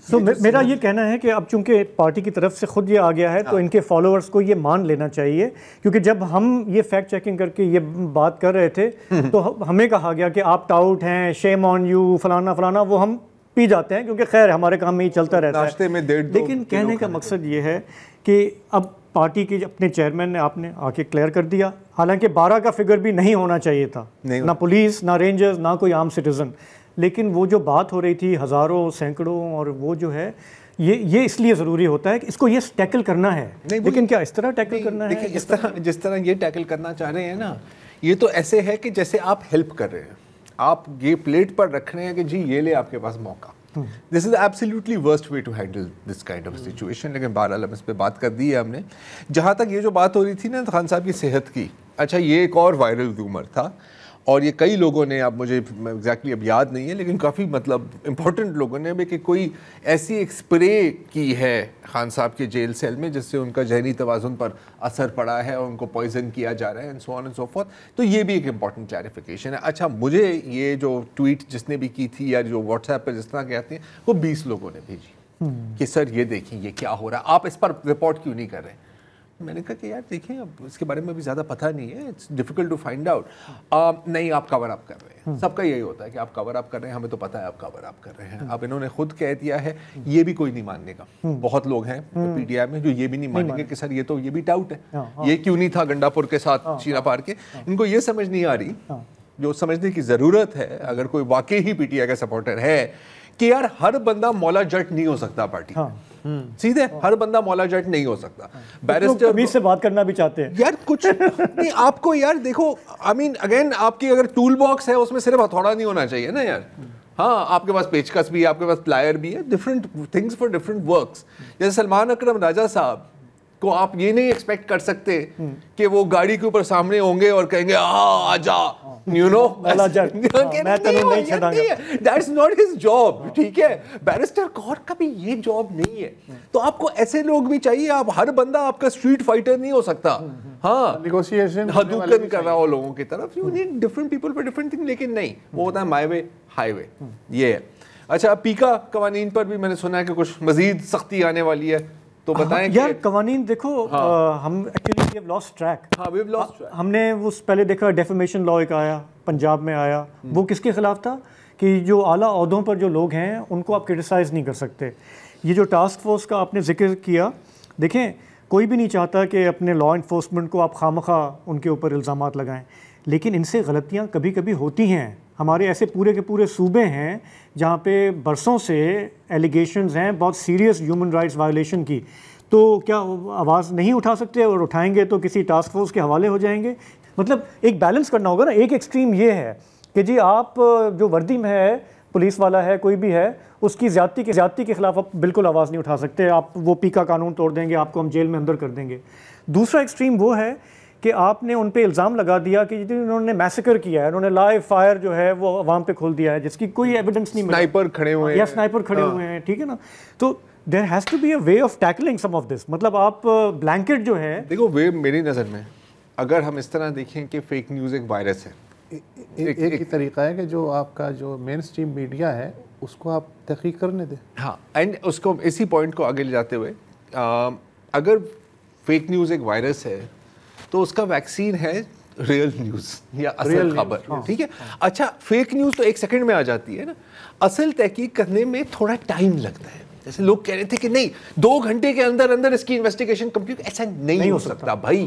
تو میرا یہ کہنا ہے کہ اب چونکہ پارٹی کی طرف سے خود یہ آ گیا ہے تو ان کے فالوورز کو یہ مان لینا چاہیے، کیونکہ جب ہم یہ فیکٹ چیکنگ کر کے یہ بات کر رہے تھے تو ہمیں کہا گیا کہ آپ ٹاؤٹ ہیں، شیم آن یو، فلانا فلانا، وہ ہم پی جاتے ہیں کیونکہ خیر ہمارے کام میں ہی چلتا رہتا ہے. لیکن کہنے کا مقصد یہ ہے کہ اب پارٹی کے اپنے چیئرمین نے آپ نے آ کے کلیئر کر دیا، حالانکہ 12 کا فگر بھی نہیں ہونا چاہیے تھا، نہ پولیس، نہ رینجرز، نہ کوئی عام سٹیزن. لیکن وہ جو بات ہو رہی تھی ہزاروں، سینکڑوں، اور وہ جو ہے یہ اس لیے ضروری ہوتا ہے کہ اس کو یہ ٹیکل کرنا ہے. لیکن کیا اس طرح ٹیکل کرنا ہے؟
جس طرح یہ ٹیکل کرنا چاہ رہے ہیں نا، یہ تو ایسے ہے کہ جیسے آپ ہیلپ کر رہے ہیں، آپ یہ پلیٹ پر رکھ رہے ہیں کہ جی یہ لے آپ کے پاس موقع. This is absolutely worst way to handle this kind of situation. لیکن بہرحال ہم اس پہ بات کر دی ہے ہم نے. جہاں تک یہ جو بات ہو رہی تھی نا خان صاحب کی صحت کی، اچھا یہ ایک اور وائرل ریومر تھا، اور یہ کئی لوگوں نے، اب مجھے ایگزیکٹلی اب یاد نہیں ہے، لیکن کافی مطلب امپورٹنٹ لوگوں نے بھی، کہ کوئی ایسی ایک اسپرے کی ہے خان صاحب کے جیل سیل میں جس سے ان کا ذہنی توازن پر اثر پڑا ہے اور ان کو پوائزن کیا جا رہا ہے، and so on and so forth. تو یہ بھی ایک امپورٹنٹ کلیریفیکیشن ہے. اچھا مجھے یہ جو ٹویٹ جس نے بھی کی تھی یا جو واٹس ایپ پہ جس طرح کہتے ہیں، وہ 20 لوگوں نے بھیجی کہ سر یہ دیکھیں یہ کیا ہو رہا ہے، آپ اس پر رپورٹ کیوں نہیں کر رہے ہیں. میں نے کہا کہ یار دیکھیں اب اس کے بارے میں بھی زیادہ پتہ نہیں ہے، it's difficult to find out. نہیں آپ کور اپ کر رہے ہیں، سب کا یہی ہوتا ہے کہ آپ کور اپ کر رہے ہیں، ہمیں تو پتہ ہے آپ کور اپ کر رہے ہیں. اب انہوں نے خود کہہ دیا ہے، یہ بھی کوئی نہیں ماننے کا. بہت لوگ ہیں پی ٹی آئی میں جو یہ بھی نہیں مانیں گے کہ سر یہ تو یہ بھی ڈاؤٹ ہے، یہ کیوں نہیں تھا گنڈا پور کے ساتھ چیرا پار کے. ان کو یہ سمجھ نہیں آ رہی، جو سمجھنے کی ضرورت ہے اگر کوئی واقعی ہی پی ٹی آئی کا سپورٹر ہے، کہ یار ہر بندہ مولا جٹ نہیں ہو سکتا پارٹی، سیدھے ہر بندہ مولا جٹ نہیں ہو سکتا. بیرسٹر تمیز
سے بات کرنا بھی چاہتے ہیں
یار، کچھ نہیں آپ کو یار دیکھو، آئی مین اگین آپ کی اگر ٹول باکس ہے اس میں صرف ہتھوڑا نہیں ہونا چاہیے نا یار. ہاں آپ کے پاس پیچکس بھی ہے، آپ کے پاس پلائر بھی ہے، different things for different works. جیسے سلمان اکرم راجہ صاحب کو آپ یہ نہیں ایکسپیکٹ کر سکتے کہ وہ گاڑی کے اوپر سامنے ہوں گے اور کہیں گے آجا you know that's not his job. ٹھیک ہے, بیرسٹر کور کا بھی یہ جاب نہیں ہے. تو آپ کو ایسے لوگ بھی چاہیے. آپ ہر بندہ آپ کا اسٹریٹ فائٹر نہیں ہو سکتا. ہاں,
نیگوشیشن
حدوقن کر رہا ہو لوگوں کی طرف. You need different people for different things. لیکن نہیں, وہ ہوتا ہے مائی وے ہائی وے. یہ ہے. اچھا, پیکا قوانین پر بھی میں نے سنا ہے کہ کچھ مزید سختی آنے والی ہے, تو بتائیں.
یار قوانین دیکھو, ہم actually we have lost track.
ہاں, وی ہیو لاسٹ ٹریک.
ہم نے وہ پہلے دیکھا ڈیفیمیشن لا ایک آیا, پنجاب میں آیا. وہ کس کے خلاف تھا کہ جو اعلیٰ عہدوں پر جو لوگ ہیں ان کو آپ کرٹیسائز نہیں کر سکتے. یہ جو ٹاسک فورس کا آپ نے ذکر کیا, دیکھیں کوئی بھی نہیں چاہتا کہ اپنے لا انفورسمنٹ کو آپ خامخواہ ان کے اوپر الزامات لگائیں, لیکن ان سے غلطیاں کبھی کبھی ہوتی ہیں. ہمارے ایسے پورے کے پورے صوبے ہیں جہاں پہ برسوں سے ایلیگیشنز ہیں بہت سیریس ہیومن رائٹس وائلیشن کی. تو کیا آواز نہیں اٹھا سکتے, اور اٹھائیں گے تو کسی ٹاسک فورس کے حوالے ہو جائیں گے؟ مطلب ایک بیلنس کرنا ہوگا نا. ایک ایکسٹریم یہ ہے کہ جی آپ جو وردی میں ہے, پولیس والا ہے, کوئی بھی ہے, اس کی زیادتی کے خلاف آپ بالکل آواز نہیں اٹھا سکتے. آپ وہ پیکا قانون توڑ دیں گے, آپ کو ہم جیل میں اندر کر دیں گے. دوسرا ایکسٹریم وہ ہے کہ آپ نے ان پہ الزام لگا دیا کہ انہوں نے میسیکر کیا ہے, انہوں نے لائیو فائر جو ہے وہ عوام پہ کھول دیا ہے جس کی کوئی ایویڈنس نہیں ملا.
سنائپر کھڑے ہوئے ہیں,
یا سنائپر کھڑے ہوئے ہیں, ٹھیک ہے نا. تو there has to be a way of tackling some of this. مطلب آپ بلینکٹ جو ہے,
دیکھو وے میری نظر میں اگر ہم اس طرح دیکھیں کہ فیک نیوز ایک وائرس ہے.
ایک ہی طریقہ ہے کہ جو آپ کا جو مین اسٹریم میڈیا ہے اس کو آپ تحقیق کرنے دیں.
ہاں, اینڈ اس کو اسی پوائنٹ کو آگے لے جاتے ہوئے, اگر فیک نیوز ایک وائرس ہے تو اس کا ویکسین ہے ریئل نیوز یا اصل خبر. ٹھیک ہے. اچھا, فیک نیوز تو ایک سیکنڈ میں آ جاتی ہے نا, اصل تحقیق کرنے میں تھوڑا ٹائم لگتا ہے. جیسے لوگ کہہ رہے تھے کہ نہیں 2 گھنٹے کے اندر اندر اس کی انویسٹیگیشن کمپلیٹ, ایسا نہیں ہو سکتا بھائی.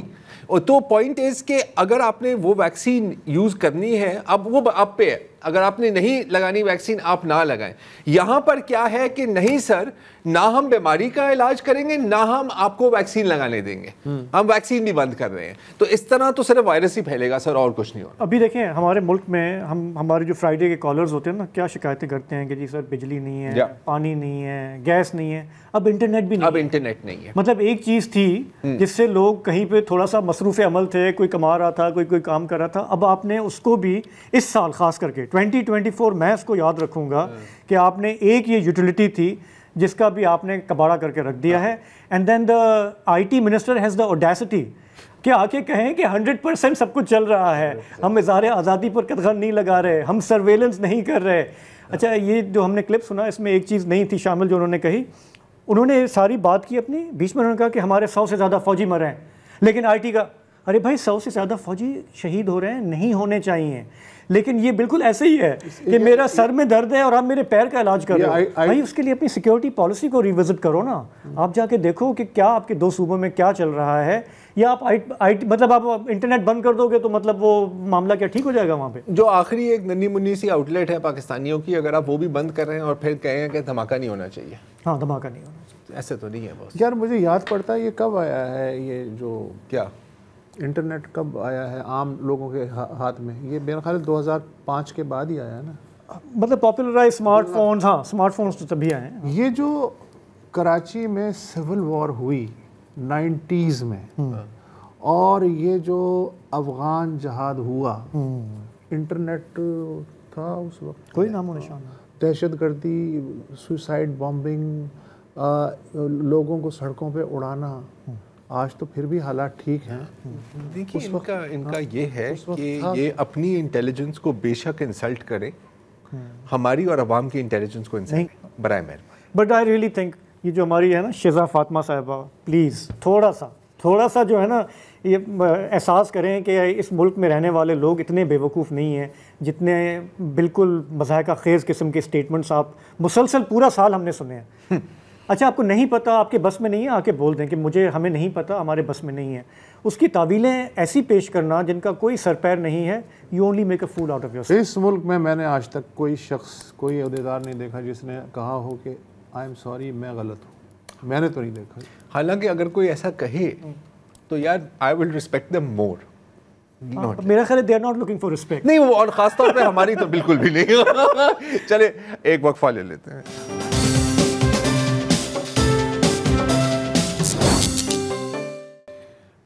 تو پوائنٹ از کہ اگر آپ نے وہ ویکسین یوز کرنی ہے, اب وہ آپ پہ ہے, اگر آپ نے نہیں لگانی ویکسین آپ نہ لگائیں. یہاں پر کیا ہے کہ نہیں سر, نہ ہم بیماری کا علاج کریں گے نہ ہم آپ کو ویکسین لگانے دیں گے, ہم ویکسین بھی بند کر رہے ہیں. تو اس طرح تو صرف وائرس ہی پھیلے گا سر, اور کچھ نہیں ہوگا.
ابھی دیکھیں ہمارے ملک میں ہمارے جو فرائیڈے کے کالرز ہوتے ہیں نا, کیا شکایتیں کرتے ہیں کہ جی سر بجلی نہیں ہے, پانی نہیں ہے, گیس نہیں ہے, اب انٹرنیٹ بھی نہیں.
اب انٹرنیٹ نہیں ہے.
مطلب ایک چیز تھی جس سے لوگ کہیں پہ تھوڑا سا مصروف عمل تھے, کوئی کما رہا تھا, کوئی کام کر رہا تھا. اب آپ نے اس کو بھی اس سال خاص کر کے 2024 میں اس کو یاد رکھوں گا کہ آپ نے ایک یہ یوٹیلیٹی تھی جس کا بھی آپ نے کباڑا کر کے رکھ دیا ہے. And then the IT minister has the audacity کہ آ کے کہیں کہ 100% سب کچھ چل رہا ہے, ہم اظہار آزادی پر قدغن نہیں لگا رہے, ہم سرویلنس نہیں کر رہے. اچھا, یہ جو ہم نے کلپ سنا اس میں ایک چیز نہیں تھی شامل جو انہوں نے کہی. انہوں نے ساری بات کی اپنی, بیچ میں انہوں نے کہا کہ ہمارے 100 سے زیادہ فوجی مرے ہیں, لیکن آئی ٹی کا ارے بھائی 100 سے زیادہ فوجی شہید ہو رہے ہیں, نہیں ہونے چاہیے. لیکن یہ بالکل ایسے ہی ہے کہ میرا سر میں درد ہے اور آپ میرے پیر کا علاج کر رہے ہو. بھائی اس کے لیے اپنی سیکیورٹی پالیسی کو ریوزٹ کرو نا. آپ جا کے دیکھو کہ کیا آپ کے 2 صوبوں میں کیا چل رہا ہے, یا آپ مطلب آپ انٹرنیٹ بند کر دو گے تو مطلب وہ معاملہ کیا ٹھیک ہو جائے گا وہاں پہ.
جو آخری ایک ننھی منی سی آؤٹ لیٹ ہے پاکستانیوں کی, اگر آپ وہ بھی بند کر رہے ہیں اور پھر کہیں کہ دھماکہ نہیں ہونا چاہیے.
ہاں, دھماکہ نہیں ہونا چاہیے,
ایسے تو نہیں ہے بس.
یار مجھے یاد پڑتا ہے یہ کب آیا ہے, یہ جو
کیا
انٹرنیٹ کب آیا ہے عام لوگوں کے ہاتھ میں؟ یہ میرا خیال 2005 کے بعد ہی آیا ہے نا.
مطلب پاپولرائز اسمارٹ فونز. ہاں, اسمارٹ فونز تو تبھی آئے ہیں.
یہ جو کراچی میں سول وار ہوئی 90s میں, اور یہ جو افغان جہاد ہوا, انٹرنیٹ تھا اس وقت,
کوئی نام و نشان نہیں.
دہشت گردی, سوسائڈ بامبنگ, لوگوں کو سڑکوں پہ اڑانا. آج تو پھر بھی حالات ٹھیک ہیں.
دیکھیے ان کا یہ ہے کہ یہ اپنی انٹیلیجنس کو بے شک انسلٹ کرے, ہماری اور عوام کی انٹیلیجنس کو انسلٹ برائے مہربانی.
بٹ آئی ریئلی تھنک یہ جو ہماری ہے نا شزا فاطمہ صاحبہ, پلیز تھوڑا سا جو ہے نا یہ احساس کریں کہ اس ملک میں رہنے والے لوگ اتنے بیوقوف نہیں ہیں جتنے بالکل مضحکہ خیز قسم کے اسٹیٹمنٹس آپ مسلسل پورا سال ہم نے سنے ہیں. اچھا, آپ کو نہیں پتہ, آپ کے بس میں نہیں ہے, آ کے بول دیں کہ ہمیں نہیں پتہ, ہمارے بس میں نہیں ہے. اس کی تعویلیں ایسی پیش کرنا جن کا کوئی سر پیر نہیں ہے. You only make a fool out of your.
اس ملک میں نے آج تک کوئی شخص, کوئی عہدیدار نہیں دیکھا جس نے کہا ہو کہ آئی ایم سوری میں غلط ہوں. میں نے تو نہیں دیکھا.
حالانکہ اگر کوئی ایسا کہے تو یار آئی ول ریسپیکٹ دیم مور.
میرا خیال ہے they are not looking for respect.
نہیں, وہ اور خاص طور پہ ہماری تو بالکل بھی نہیں. چلے ایک وقفہ لے لیتے ہیں.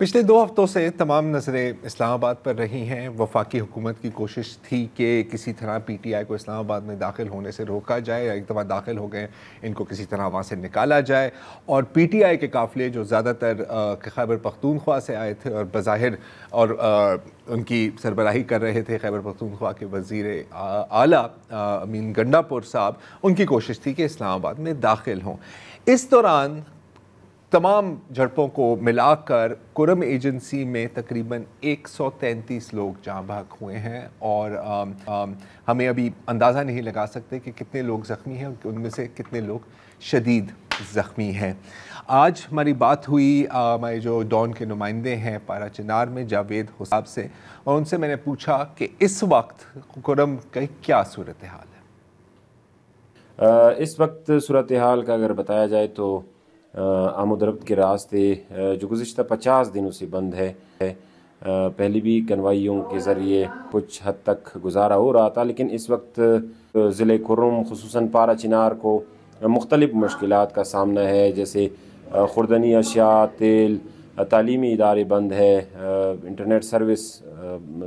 پچھلے 2 ہفتوں سے تمام نظریں اسلام آباد پر رہی ہیں. وفاقی حکومت کی کوشش تھی کہ کسی طرح پی ٹی آئی کو اسلام آباد میں داخل ہونے سے روکا جائے, ایک دفعہ داخل ہو گئے ان کو کسی طرح وہاں سے نکالا جائے, اور پی ٹی آئی کے قافلے جو زیادہ تر خیبر پختونخوا سے آئے تھے اور بظاہر اور ان کی سربراہی کر رہے تھے خیبر پختونخوا کے وزیر اعلیٰ امین گنڈاپور صاحب, ان کی کوشش تھی کہ اسلام آباد میں داخل ہوں. اس دوران تمام جھڑپوں کو ملا کر کرم ایجنسی میں تقریباً 133 لوگ جاں بحق ہوئے ہیں, اور ہمیں ابھی اندازہ نہیں لگا سکتے کہ کتنے لوگ زخمی ہیں, ان میں سے کتنے لوگ شدید زخمی ہیں. آج ہماری بات ہوئی ہمارے جو ڈان کے نمائندے ہیں پارا چنار میں جاوید حساب سے, اور ان سے میں نے پوچھا کہ اس وقت کرم کی کیا صورتحال ہے.
اس وقت صورتحال کا اگر بتایا جائے تو آمد و رفت کے راستے جو گزشتہ 50 دنوں سے بند ہے. پہلے بھی کنوائیوں کے ذریعے کچھ حد تک گزارا ہو رہا تھا, لیکن اس وقت ضلع کرم خصوصاً پارا چنار کو مختلف مشکلات کا سامنا ہے, جیسے خوردنی اشیاء, تیل, تعلیمی ادارے بند ہے, انٹرنیٹ سروس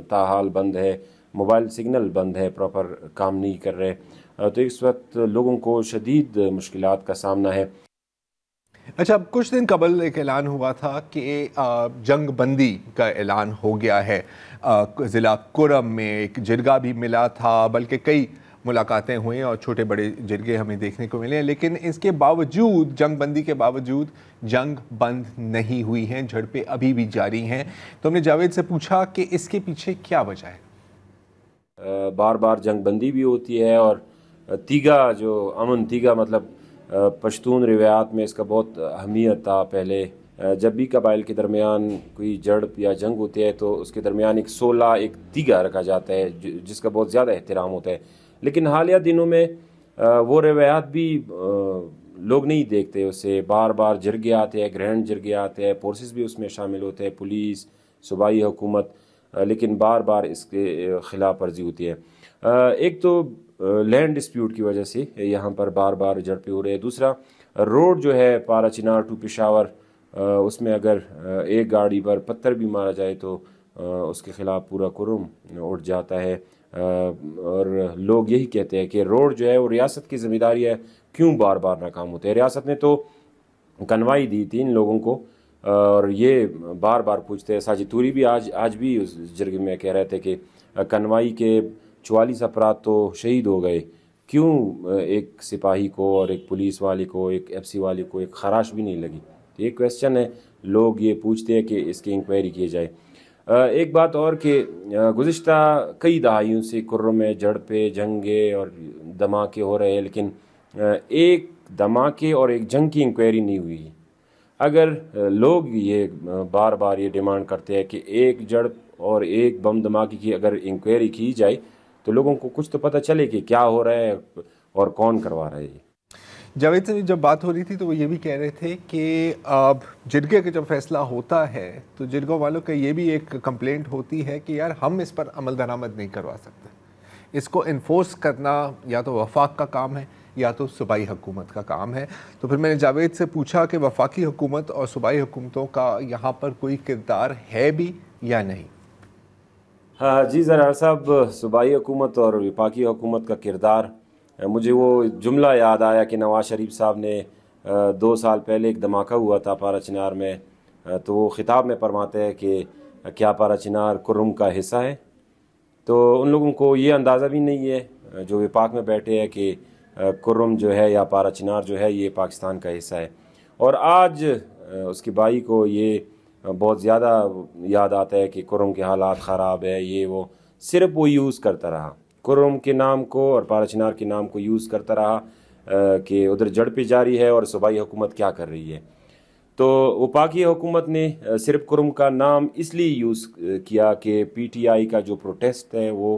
تاحال بند ہے, موبائل سگنل بند ہے, پراپر کام نہیں کر رہے. تو اس وقت لوگوں کو شدید مشکلات کا سامنا ہے.
اچھا, کچھ دن قبل ایک اعلان ہوا تھا کہ جنگ بندی کا اعلان ہو گیا ہے ضلع کرم میں, ایک جرگہ بھی ملا تھا, بلکہ کئی ملاقاتیں ہوئیں اور چھوٹے بڑے جرگے ہمیں دیکھنے کو ملے, لیکن اس کے باوجود جنگ بندی کے باوجود جنگ بند نہیں ہوئی ہیں, جھڑپیں ابھی بھی جاری ہیں. تو ہم نے جاوید سے پوچھا کہ اس کے پیچھے کیا وجہ ہے.
بار بار جنگ بندی بھی ہوتی ہے, اور تیگا جو امن تیگا مطلب پشتون روایات میں اس کا بہت اہمیت تھا. پہلے جب بھی قبائل کے درمیان کوئی جھڑپ یا جنگ ہوتی ہے تو اس کے درمیان ایک 16 ایک تیگا رکھا جاتا ہے جس کا بہت زیادہ احترام ہوتا ہے. لیکن حالیہ دنوں میں وہ روایات بھی لوگ نہیں دیکھتے, اسے بار بار جرگے آتے ہیں, گرینڈ جرگے آتے ہیں, فورسز بھی اس میں شامل ہوتے ہیں, پولیس, صوبائی حکومت, لیکن بار بار اس کے خلاف ورزی ہوتی ہے. ایک تو لینڈ ڈسپیوٹ کی وجہ سے یہاں پر بار بار جھڑپیں ہو رہے ہیں. دوسرا روڈ جو ہے پارا چنار ٹو پشاور, اس میں اگر ایک گاڑی پر پتھر بھی مارا جائے تو اس کے خلاف پورا کرم اٹھ جاتا ہے. اور لوگ یہی کہتے ہیں کہ روڈ جو ہے وہ ریاست کی ذمہ داری ہے, کیوں بار بار ناکام ہوتے ہیں. ریاست نے تو کنوائی دی تھی ان لوگوں کو, اور یہ بار بار پوچھتے ہیں. ساجد توری بھی آج بھی اس جرگے میں کہہ رہے تھے کہ کنوائی کے 44 افراد تو شہید ہو گئے, کیوں ایک سپاہی کو اور ایک پولیس والے کو, ایک ایف سی والے کو ایک خراش بھی نہیں لگی. تو یہ کویسچن ہے, لوگ یہ پوچھتے ہیں کہ اس کی انکوائری کی جائے. ایک بات اور کہ گزشتہ کئی دہائیوں سے کرم میں جھڑپیں, جنگیں اور دھماکے ہو رہے ہیں, لیکن ایک دھماکے اور ایک جنگ کی انکوائری نہیں ہوئی. اگر لوگ یہ بار بار یہ ڈیمانڈ کرتے ہیں کہ ایک جھڑپ اور ایک بم دھماکے کی اگر انکوائری کی جائے تو لوگوں کو کچھ تو پتہ چلے کہ کیا ہو رہا ہے اور کون کروا رہا ہے.
جاوید سے جب بات ہو رہی تھی تو وہ یہ بھی کہہ رہے تھے کہ اب جرگے کا جب فیصلہ ہوتا ہے تو جرگوں والوں کا یہ بھی ایک کمپلینٹ ہوتی ہے کہ یار ہم اس پر عمل درآمد نہیں کروا سکتے, اس کو انفورس کرنا یا تو وفاق کا کام ہے یا تو صوبائی حکومت کا کام ہے. تو پھر میں نے جاوید سے پوچھا کہ وفاقی حکومت اور صوبائی حکومتوں کا یہاں پر کوئی کردار ہے بھی یا نہیں.
ہاں جی زرار صاحب, صوبائی حکومت اور وفاقی حکومت کا کردار, مجھے وہ جملہ یاد آیا کہ نواز شریف صاحب نے 2 سال پہلے ایک دھماکہ ہوا تھا پارا چنار میں, تو وہ خطاب میں فرماتے ہیں کہ کیا پارا چنار کرم کا حصہ ہے. تو ان لوگوں کو یہ اندازہ بھی نہیں ہے جو وفاق میں بیٹھے ہیں کہ کرم جو ہے یا پارا چنار جو ہے یہ پاکستان کا حصہ ہے. اور آج اس کے بھائی کو یہ بہت زیادہ یاد آتا ہے کہ کرم کے حالات خراب ہے, یہ وہ صرف وہ یوز کرتا رہا کرم کے نام کو اور پارا چنار کے نام کو یوز کرتا رہا کہ ادھر جھڑپیں جاری ہے اور صوبائی حکومت کیا کر رہی ہے. تو وفاقی حکومت نے صرف کرم کا نام اس لیے یوز کیا کہ پی ٹی آئی کا جو پروٹیسٹ ہے وہ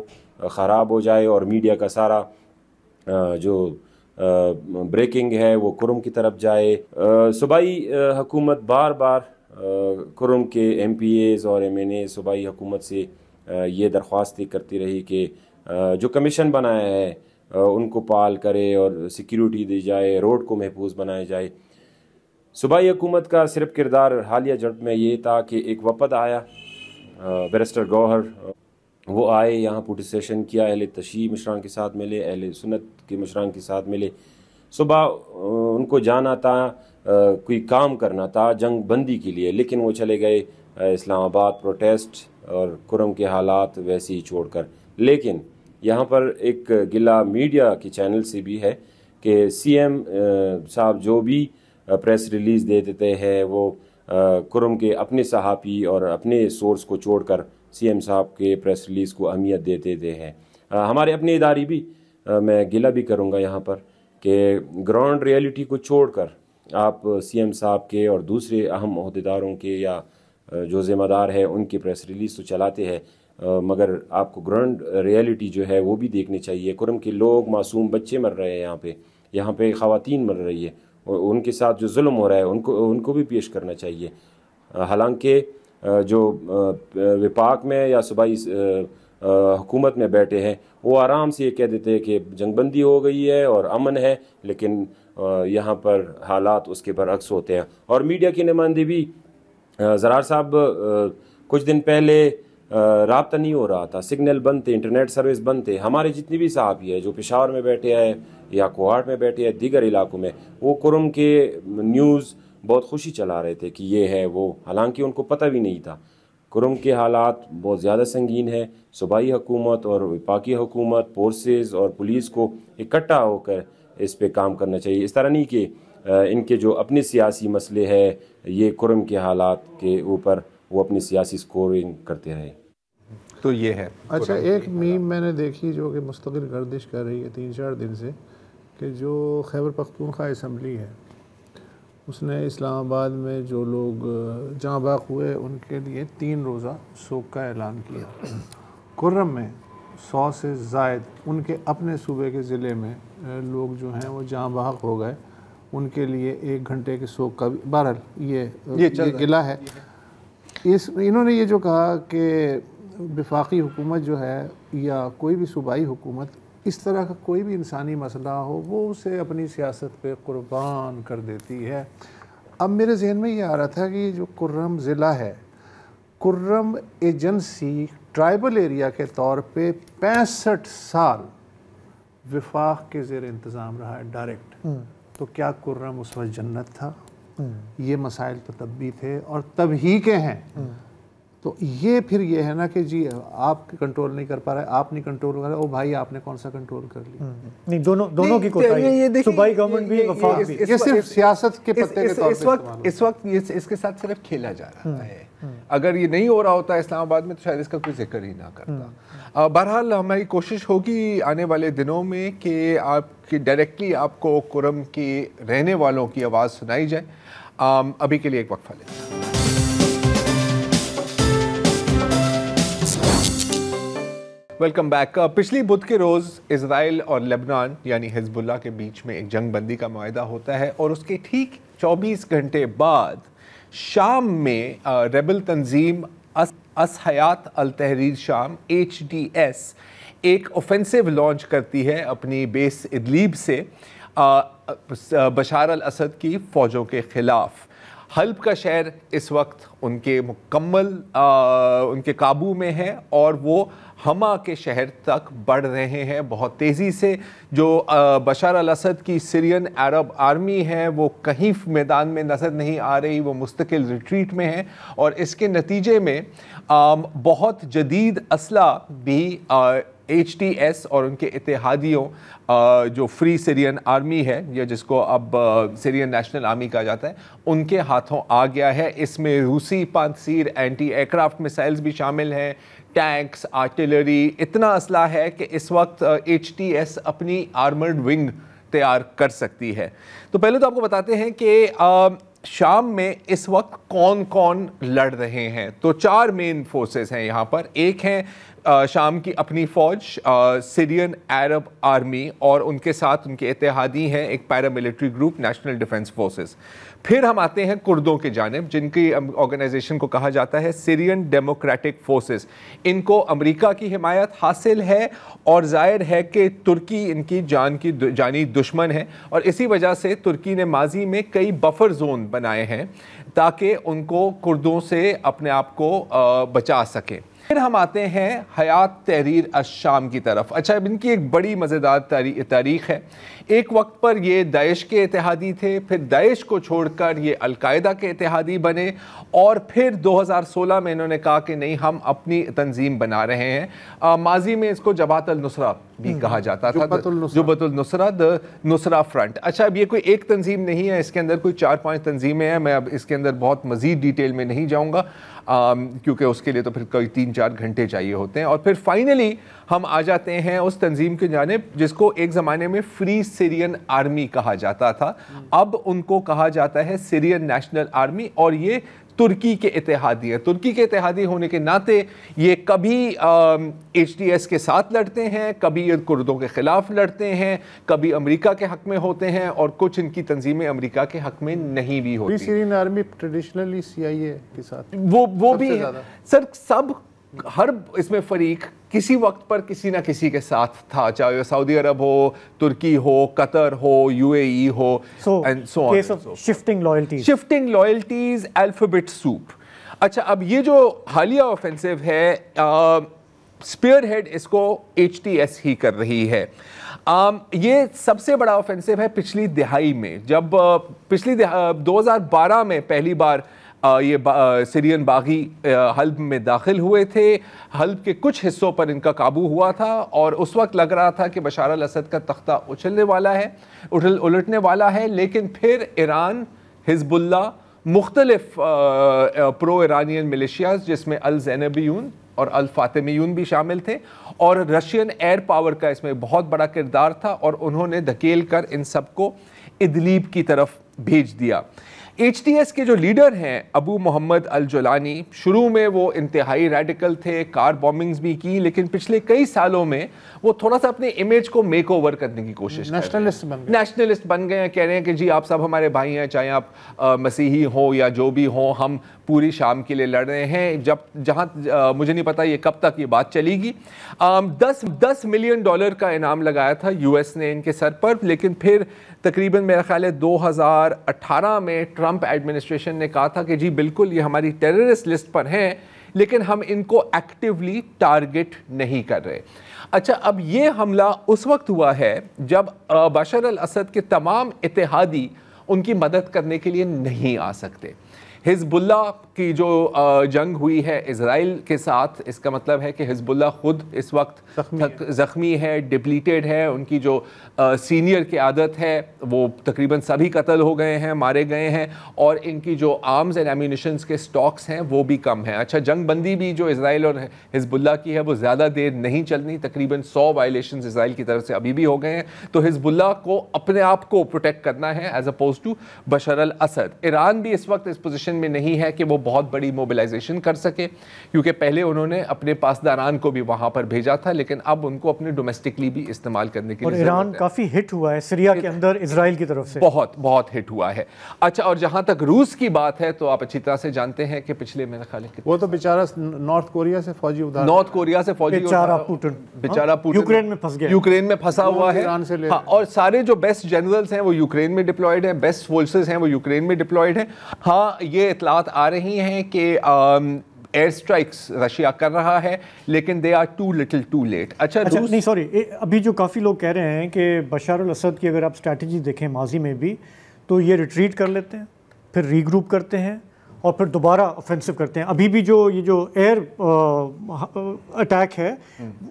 خراب ہو جائے اور میڈیا کا سارا جو بریکنگ ہے وہ کرم کی طرف جائے. صوبائی حکومت بار بار کرم کے ایم پی ایز اور ایم این اے صوبائی حکومت سے یہ درخواستیں کرتی رہی کہ جو کمیشن بنایا ہے ان کو پال کرے اور سیکیورٹی دی جائے, روڈ کو محفوظ بنایا جائے. صوبائی حکومت کا صرف کردار حالیہ جھڑپ میں یہ تھا کہ ایک وفد آیا، بیرسٹر گوہر وہ آئے یہاں پولیس اسٹیشن کیا، اہل تشیع مشران کے ساتھ ملے، اہل سنت کے مشران کے ساتھ ملے. صبح ان کو جانا تھا، کوئی کام کرنا تھا جنگ بندی کے لیے، لیکن وہ چلے گئے اسلام آباد پروٹیسٹ اور کرم کے حالات ویسے ہی چھوڑ کر. لیکن یہاں پر ایک گلہ میڈیا کے چینل سے بھی ہے کہ سی ایم صاحب جو بھی پریس ریلیز دے دیتے ہیں وہ کرم کے اپنے صحافی اور اپنے سورس کو چھوڑ کر سی ایم صاحب کے پریس ریلیز کو اہمیت دیتے ہیں. ہمارے اپنے ادارے بھی، میں گلہ بھی کروں گا یہاں پر کہ گراؤنڈ ریئلٹی کو چھوڑ کر آپ سی ایم صاحب کے اور دوسرے اہم عہدیداروں کے یا جو ذمہ دار ہے ان کی پریس ریلیز تو چلاتے ہیں، مگر آپ کو گراؤنڈ ریئلٹی جو ہے وہ بھی دیکھنی چاہیے. کرم کے لوگ، معصوم بچے مر رہے ہیں یہاں پہ خواتین مر رہی ہے، ان کے ساتھ جو ظلم ہو رہا ہے ان کو بھی پیش کرنا چاہیے. حالانکہ جو وفاق میں یا صوبائی حکومت میں بیٹھے ہیں وہ آرام سے یہ کہہ دیتے ہیں کہ جنگ بندی ہو گئی ہے اور امن ہے، لیکن یہاں پر حالات اس کے برعکس ہوتے ہیں. اور میڈیا کی نمائندے بھی، زرار صاحب کچھ دن پہلے رابطہ نہیں ہو رہا تھا، سگنل بند تھے، انٹرنیٹ سروس بند تھے. ہمارے جتنے بھی صحافی ہیں جو پشاور میں بیٹھے ہیں یا کوہاٹ میں بیٹھے ہیں، دیگر علاقوں میں، وہ کرم کے نیوز بہت خوشی چلا رہے تھے کہ یہ ہے وہ، حالانکہ ان کو پتہ بھی نہیں تھا. کرم کے حالات بہت زیادہ سنگین ہیں. صوبائی حکومت اور وفاقی حکومت، فورسز اور پولیس کو اکٹھا ہو کر اس پہ کام کرنا چاہیے. اس طرح نہیں کہ ان کے جو اپنے سیاسی مسئلے ہیں یہ کرم کے حالات کے اوپر وہ اپنی سیاسی سکورنگ کرتے رہے.
تو یہ ہے. اچھا، ایک میم میں نے دیکھی جو کہ مستقل گردش کر رہی ہے 3-4 دن سے، کہ جو خیبر پختونخوا اسمبلی ہے اس نے اسلام آباد میں جو لوگ جاں باق ہوئے ان کے لیے 3 روزہ سوگ کا اعلان کیا. کرم میں 100 سے زائد ان کے اپنے صوبے کے ضلع میں لوگ جو ہیں وہ جاں بحق ہو گئے، ان کے لیے 1 گھنٹے کے سوگ کا بھی. بہرحال یہ گلہ ہے. انہوں نے یہ جو کہا کہ وفاقی حکومت جو ہے یا کوئی بھی صوبائی حکومت اس طرح کا کوئی بھی انسانی مسئلہ ہو وہ اسے اپنی سیاست پہ قربان کر دیتی ہے. اب میرے ذہن میں یہ آ رہا تھا کہ جو کرم ضلع ہے، کرم ایجنسی ٹرائبل ایریا کے طور پہ 65 سال وفاق کے زیر انتظام رہا ہے ڈائریکٹ. تو کیا کرم اس وقت جنت تھا؟ یہ مسائل تو تب بھی تھے اور تب ہی کے ہیں. تو یہ پھر یہ ہے نا کہ جی آپ کنٹرول نہیں کر پا رہے، آپ نہیں کنٹرول کر رہے، او بھائی آپ نے کون سا کنٹرول کر لیا؟
نہیں، دونوں کی کوتاہی ہے، صوبائی گورنمنٹ بھی، وفاق بھی.
یہ صرف سیاست کے پتے کے طور
پہ اس وقت اس کے ساتھ صرف کھیلا جا رہا ہے. اگر یہ نہیں ہو رہا ہوتا اسلام آباد میں تو شاید اس کا کوئی ذکر ہی نہ کرتا. بہرحال ہماری کوشش ہوگی آنے والے دنوں میں کہ آپ کی ڈائریکٹلی آپ کو کرم کے رہنے والوں کی آواز سنائی جائے. ابھی کے لیے ایک وقفہ لیں. Welcome back. پچھلی بدھ کے روز اسرائیل اور لبنان یعنی حزب اللہ کے بیچ میں ایک جنگ بندی کا معاہدہ ہوتا ہے اور اس کے ٹھیک 24 گھنٹے بعد شام میں ریبل تنظیم اسحیات التحریر شام HDS ایک اوفینسو لانچ کرتی ہے اپنی بیس ادلیب سے بشار الاسد کی فوجوں کے خلاف. حلب کا شہر اس وقت ان کے مکمل ان کے قابو میں ہے اور وہ ہما کے شہر تک بڑھ رہے ہیں بہت تیزی سے. جو بشار الاسد کی سیرین عرب آرمی ہے وہ کہیں میدان میں نظر نہیں آ رہی، وہ مستقل ریٹریٹ میں ہے اور اس کے نتیجے میں بہت جدید اسلحہ بھی HDS اور ان کے اتحادیوں جو فری سیرین آرمی ہے یا جس کو اب سیرین نیشنل آرمی کہا جاتا ہے ان کے ہاتھوں آ گیا ہے. اس میں روسی پانسیر اینٹی ایئر کرافٹ میسائلز بھی شامل ہیں، ٹینکس، آرٹلری، اتنا اسلحہ ہے کہ اس وقت HDS اپنی آرمرڈ ونگ تیار کر سکتی ہے. تو پہلے تو آپ کو بتاتے ہیں کہ شام میں اس وقت کون کون لڑ رہے ہیں. تو 4 مین فورسز ہیں یہاں پر. ایک ہیں شام کی اپنی فوج سیرین عرب آرمی اور ان کے ساتھ ان کے اتحادی ہیں ایک paramilitary group national defence forces. پھر ہم آتے ہیں کردوں کی جانب، جن کی آرگنائزیشن کو کہا جاتا ہے سیرین ڈیموکریٹک فورسز. ان کو امریکہ کی حمایت حاصل ہے اور ظاہر ہے کہ ترکی ان کی جانی دشمن ہے، اور اسی وجہ سے ترکی نے ماضی میں کئی بفر زون بنائے ہیں تاکہ ان کو کردوں سے اپنے آپ کو بچا سکیں. پھر ہم آتے ہیں حیات تحریر الشام کی طرف. اچھا، ان کی ایک بڑی مزیدار تاریخ ہے. ایک وقت پر یہ داعش کے اتحادی تھے، پھر داعش کو چھوڑ کر یہ القاعدہ کے اتحادی بنے، اور پھر 2016 میں انہوں نے کہا کہ نہیں، ہم اپنی تنظیم بنا رہے ہیں. ماضی میں اس کو جبہت النصرہ بھی کہا جاتا تھا، جبہت النصرہ، نصرہ فرنٹ. اچھا، اب یہ کوئی ایک تنظیم نہیں ہے، اس کے اندر کوئی 4-5 تنظیمیں ہیں. میں اب اس کے اندر بہت مزید ڈیٹیل میں نہیں جاؤں گا کیونکہ اس کے لیے تو پھر کوئی 3-4 گھنٹے چاہیے ہوتے ہیں. اور پھر فائنلی ہم آ جاتے ہیں اس تنظیم کی جانب جس کو ایک زمانے میں فری سیرین آرمی کہا جاتا تھا، اب ان کو کہا جاتا ہے سیرین نیشنل آرمی، اور یہ ترکی کے اتحادی ہے. ترکی کے اتحادی ہونے کے ناطے یہ کبھی ایچ ٹی ایس کے ساتھ لڑتے ہیں، کبھی یہ کردوں کے خلاف لڑتے ہیں، کبھی امریکہ کے حق میں ہوتے ہیں، اور کچھ ان کی تنظیمیں امریکہ کے حق میں نہیں بھی ہوتی.
سیرین آرمی ٹریڈیشنلی سی آئی اے کے ساتھ
وہ بھی سر، سب ہر اس میں فریق کسی وقت پر کسی نہ کسی کے ساتھ تھا، چاہے سعودی عرب ہو، ترکی ہو، قطر ہو، یو اے ای ہو، شفٹنگ لائلٹیز الفابیٹ سوپ. اچھا، اب یہ جو حالیہ آفینسو ہے، اسپیئر ہیڈ اس کو ایچ ٹی ایس ہی کر رہی ہے. یہ سب سے بڑا آفینسو ہے پچھلی دہائی میں، جب پچھلی 2012 میں پہلی بار یہ سیرین باغی حلب میں داخل ہوئے تھے. حلب کے کچھ حصوں پر ان کا قابو ہوا تھا، اور اس وقت لگ رہا تھا کہ بشار الاسد کا تختہ الٹنے والا ہے. لیکن پھر ایران، حزب اللہ، مختلف پرو ایرانین ملیشیاز جس میں الزینبیون اور الفاطمیون بھی شامل تھے، اور رشین ایئر پاور کا اس میں بہت بڑا کردار تھا، اور انہوں نے دھکیل کر ان سب کو ادلیب کی طرف بھیج دیا. ایچ ٹی ایس کے جو لیڈر ہیں ابو محمد الجولانی، شروع میں وہ انتہائی ریڈیکل تھے، کار بومبنگز بھی کی، لیکن پچھلے کئی سالوں میں وہ تھوڑا سا اپنے امیج کو میک اوور کرنے کی کوشش نیشنلسٹ بن گئے ہیں. کہہ رہے ہیں کہ جی آپ سب ہمارے بھائی ہیں، چاہے آپ مسیحی ہوں یا جو بھی ہوں، ہم پوری شام کے لیے لڑ رہے ہیں. جہاں مجھے نہیں پتا یہ کب تک یہ بات چلے گی. $10 ملین کا انعام لگایا تھا یو ایس نے ان کے سر پر، لیکن پھر تقریباً میرا خیال ہے 2018 میں ٹرمپ ایڈمنسٹریشن نے کہا تھا کہ جی بالکل یہ ہماری ٹیررسٹ لسٹ پر ہیں، لیکن ہم ان کو ایکٹیولی ٹارگٹ نہیں کر رہے. اچھا، اب یہ حملہ اس وقت ہوا ہے جب بشار الاسد کے تمام اتحادی ان کی مدد کرنے کے لیے نہیں آ سکتے. حزب اللہ کی جو جنگ ہوئی ہے اسرائیل کے ساتھ، اس کا مطلب ہے کہ حزب اللہ خود اس وقت زخمی ہے، ڈپلیٹڈ ہے. ان کی جو سینئر قیادت ہے وہ تقریباً سبھی قتل ہو گئے ہیں، مارے گئے ہیں، اور ان کی جو آرمز اینڈ ایمونیشنز کے سٹاکس ہیں وہ بھی کم ہیں. اچھا، جنگ بندی بھی جو اسرائیل اور حزب اللہ کی ہے وہ زیادہ دیر نہیں چلنی، تقریباً 100 وائلیشنز اسرائیل کی طرف سے ابھی بھی ہو گئے ہیں. تو حزب اللہ کو اپنے آپ کو پروٹیکٹ کرنا ہے as opposed to Bashar al Assad. Iran بھی اس وقت اس پوزیشن میں نہیں ہے کہ وہ بہت بڑی موبلائزیشن کر سکے، کیونکہ پہلے انہوں نے اپنے پاسداران کو بھی وہاں پر بھیجا تھا، لیکن اب ان کو اپنے ڈومیسٹکلی بھی استعمال کرنے کے لیے.
اور ایران کافی ہٹ ہوا ہے سیریا کے اندر اسرائیل کی طرف سے،
بہت ہٹ ہوا ہے. اچھا، اور جہاں تک روس کی بات ہے تو آپ اچھی طرح سے جانتے ہیں کہ پچھلے میرے خیال ہے
وہ تو بیچارہ نارتھ کوریا سے فوجی
بیچارہ پوٹن
یوکرین
میں پھنسا ہوا ہے. اور سارے جو بیسٹ جنرلز ہیں وہ یوکرین میں ڈپلائیڈ ہیں، بیسٹ فورسز ہیں وہ یوکرین میں ڈپلائیڈ ہیں. ہاں، یہ اطلاعات آ رہی ہیں کہ ایئر سٹرائکس رشیا کر رہا ہے، لیکن they are too little too late. اچھا
نہیں، سوری، ابھی جو کافی لوگ کہہ رہے ہیں کہ بشار الاسد کی اگر آپ اسٹریٹجی دیکھیں ماضی میں بھی، تو یہ ریٹریٹ کر لیتے ہیں، پھر ری گروپ کرتے ہیں، اور پھر دوبارہ آفینسو کرتے ہیں. ابھی بھی یہ جو ایئر اٹیک ہے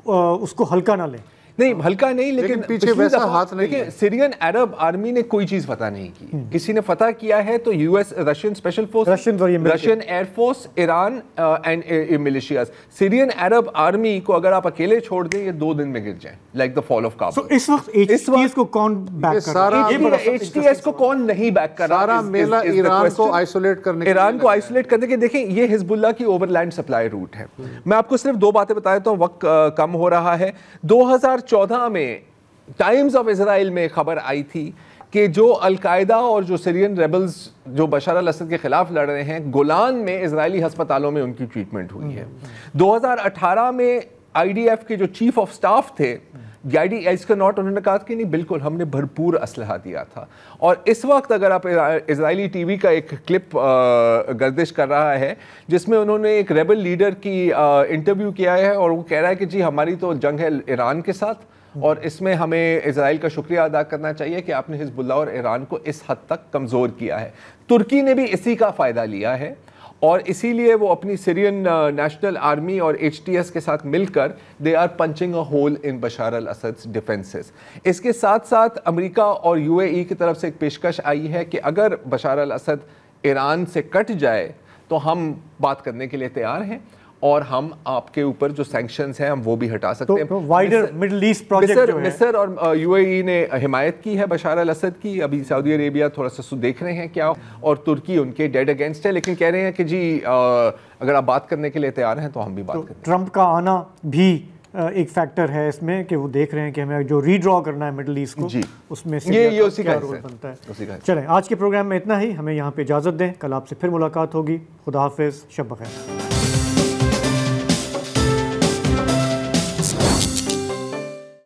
اس کو ہلکا نہ لیں.
نہیں، ہلکا نہیں، لیکن
پیچھے ویسا ہاتھ نہیں ہے.
سیرین عرب آرمی نے کوئی چیز فتح نہیں کی. کسی نے فتح کیا ہے تو U S, Russian special force, Russian air force, Iran and militias. Syrian Arab army کو اگر آپ اکیلے چھوڑ دیں یہ 2 دن میں گر جائیں، like the fall of Kabul.
اس وقت ایچ ٹی ایس کو کون بیک کر رہا ہے؟
ایچ ٹی ایس کو کون نہیں بیک کر رہا؟
سارا میلہ ایران کو آئسولیٹ
کرنے کے. دیکھیں، یہ حزب اللہ کی اوور لینڈ سپلائی روٹ ہے. میں آپ کو صرف 2 باتیں بتا دیتا ہوں، وقت کم ہو رہا ہے. 2014 میں ٹائمز آف اسرائیل میں خبر آئی تھی کہ جو القاعدہ اور جو سیرین ریبلز جو بشار الاسد کے خلاف لڑ رہے ہیں، گولان میں اسرائیلی ہسپتالوں میں ان کی ٹریٹمنٹ ہوئی ہے۔ 2018 میں آئی ڈی ایف کے جو چیف آف سٹاف تھے گیڈی ایسکناٹ، انہوں نے کہا کہ نہیں بالکل ہم نے بھرپور اسلحہ دیا تھا۔ اور اس وقت اگر آپ اسرائیلی ٹی وی کا ایک کلپ گردش کر رہا ہے جس میں انہوں نے ایک ریبل لیڈر کی انٹرویو کیا ہے اور وہ کہہ رہا ہے کہ جی ہماری تو جنگ ہے ایران کے ساتھ، اور اس میں ہمیں اسرائیل کا شکریہ ادا کرنا چاہیے کہ آپ نے حزب اللہ اور ایران کو اس حد تک کمزور کیا ہے۔ ترکی نے بھی اسی کا فائدہ لیا ہے اور اسی لیے وہ اپنی سیرین نیشنل آرمی اور ایچ ٹی ایس کے ساتھ مل کر they are punching a hole in Bashar al-Assad defenses. اس کے ساتھ ساتھ امریکہ اور یو اے ای کی طرف سے ایک پیشکش آئی ہے کہ اگر بشار الاسد ایران سے کٹ جائے تو ہم بات کرنے کے لیے تیار ہیں اور ہم آپ کے اوپر جو سینکشنز ہیں ہم وہ بھی ہٹا سکتے ہیں۔
وائڈر مڈل ایسٹ پروجیکٹ جو ہے
مصر اور یو اے ای نے حمایت کی ہے بشار الاسد کی، ابھی سعودی عربیہ تھوڑا سا دیکھ رہے ہیں کیا، اور ترکی ان کے ڈیڈ اگینسٹ ہے، لیکن کہہ رہے ہیں کہ جی اگر آپ بات کرنے کے لیے تیار ہیں تو ہم بھی بات کریں۔
ٹرمپ کا آنا بھی ایک فیکٹر ہے اس میں کہ وہ دیکھ رہے ہیں کہ ہمیں جو ری ڈرا کرنا ہے مڈل ایسٹ کو، اس میں
یہ اسی کا
رول بنتا ہے۔ چلیں آج کے پروگرام میں اتنا ہی، ہمیں یہاں پہ اجازت دیں، کل آپ سے پھر ملاقات ہوگی۔ خدا حافظ، شب بخیر۔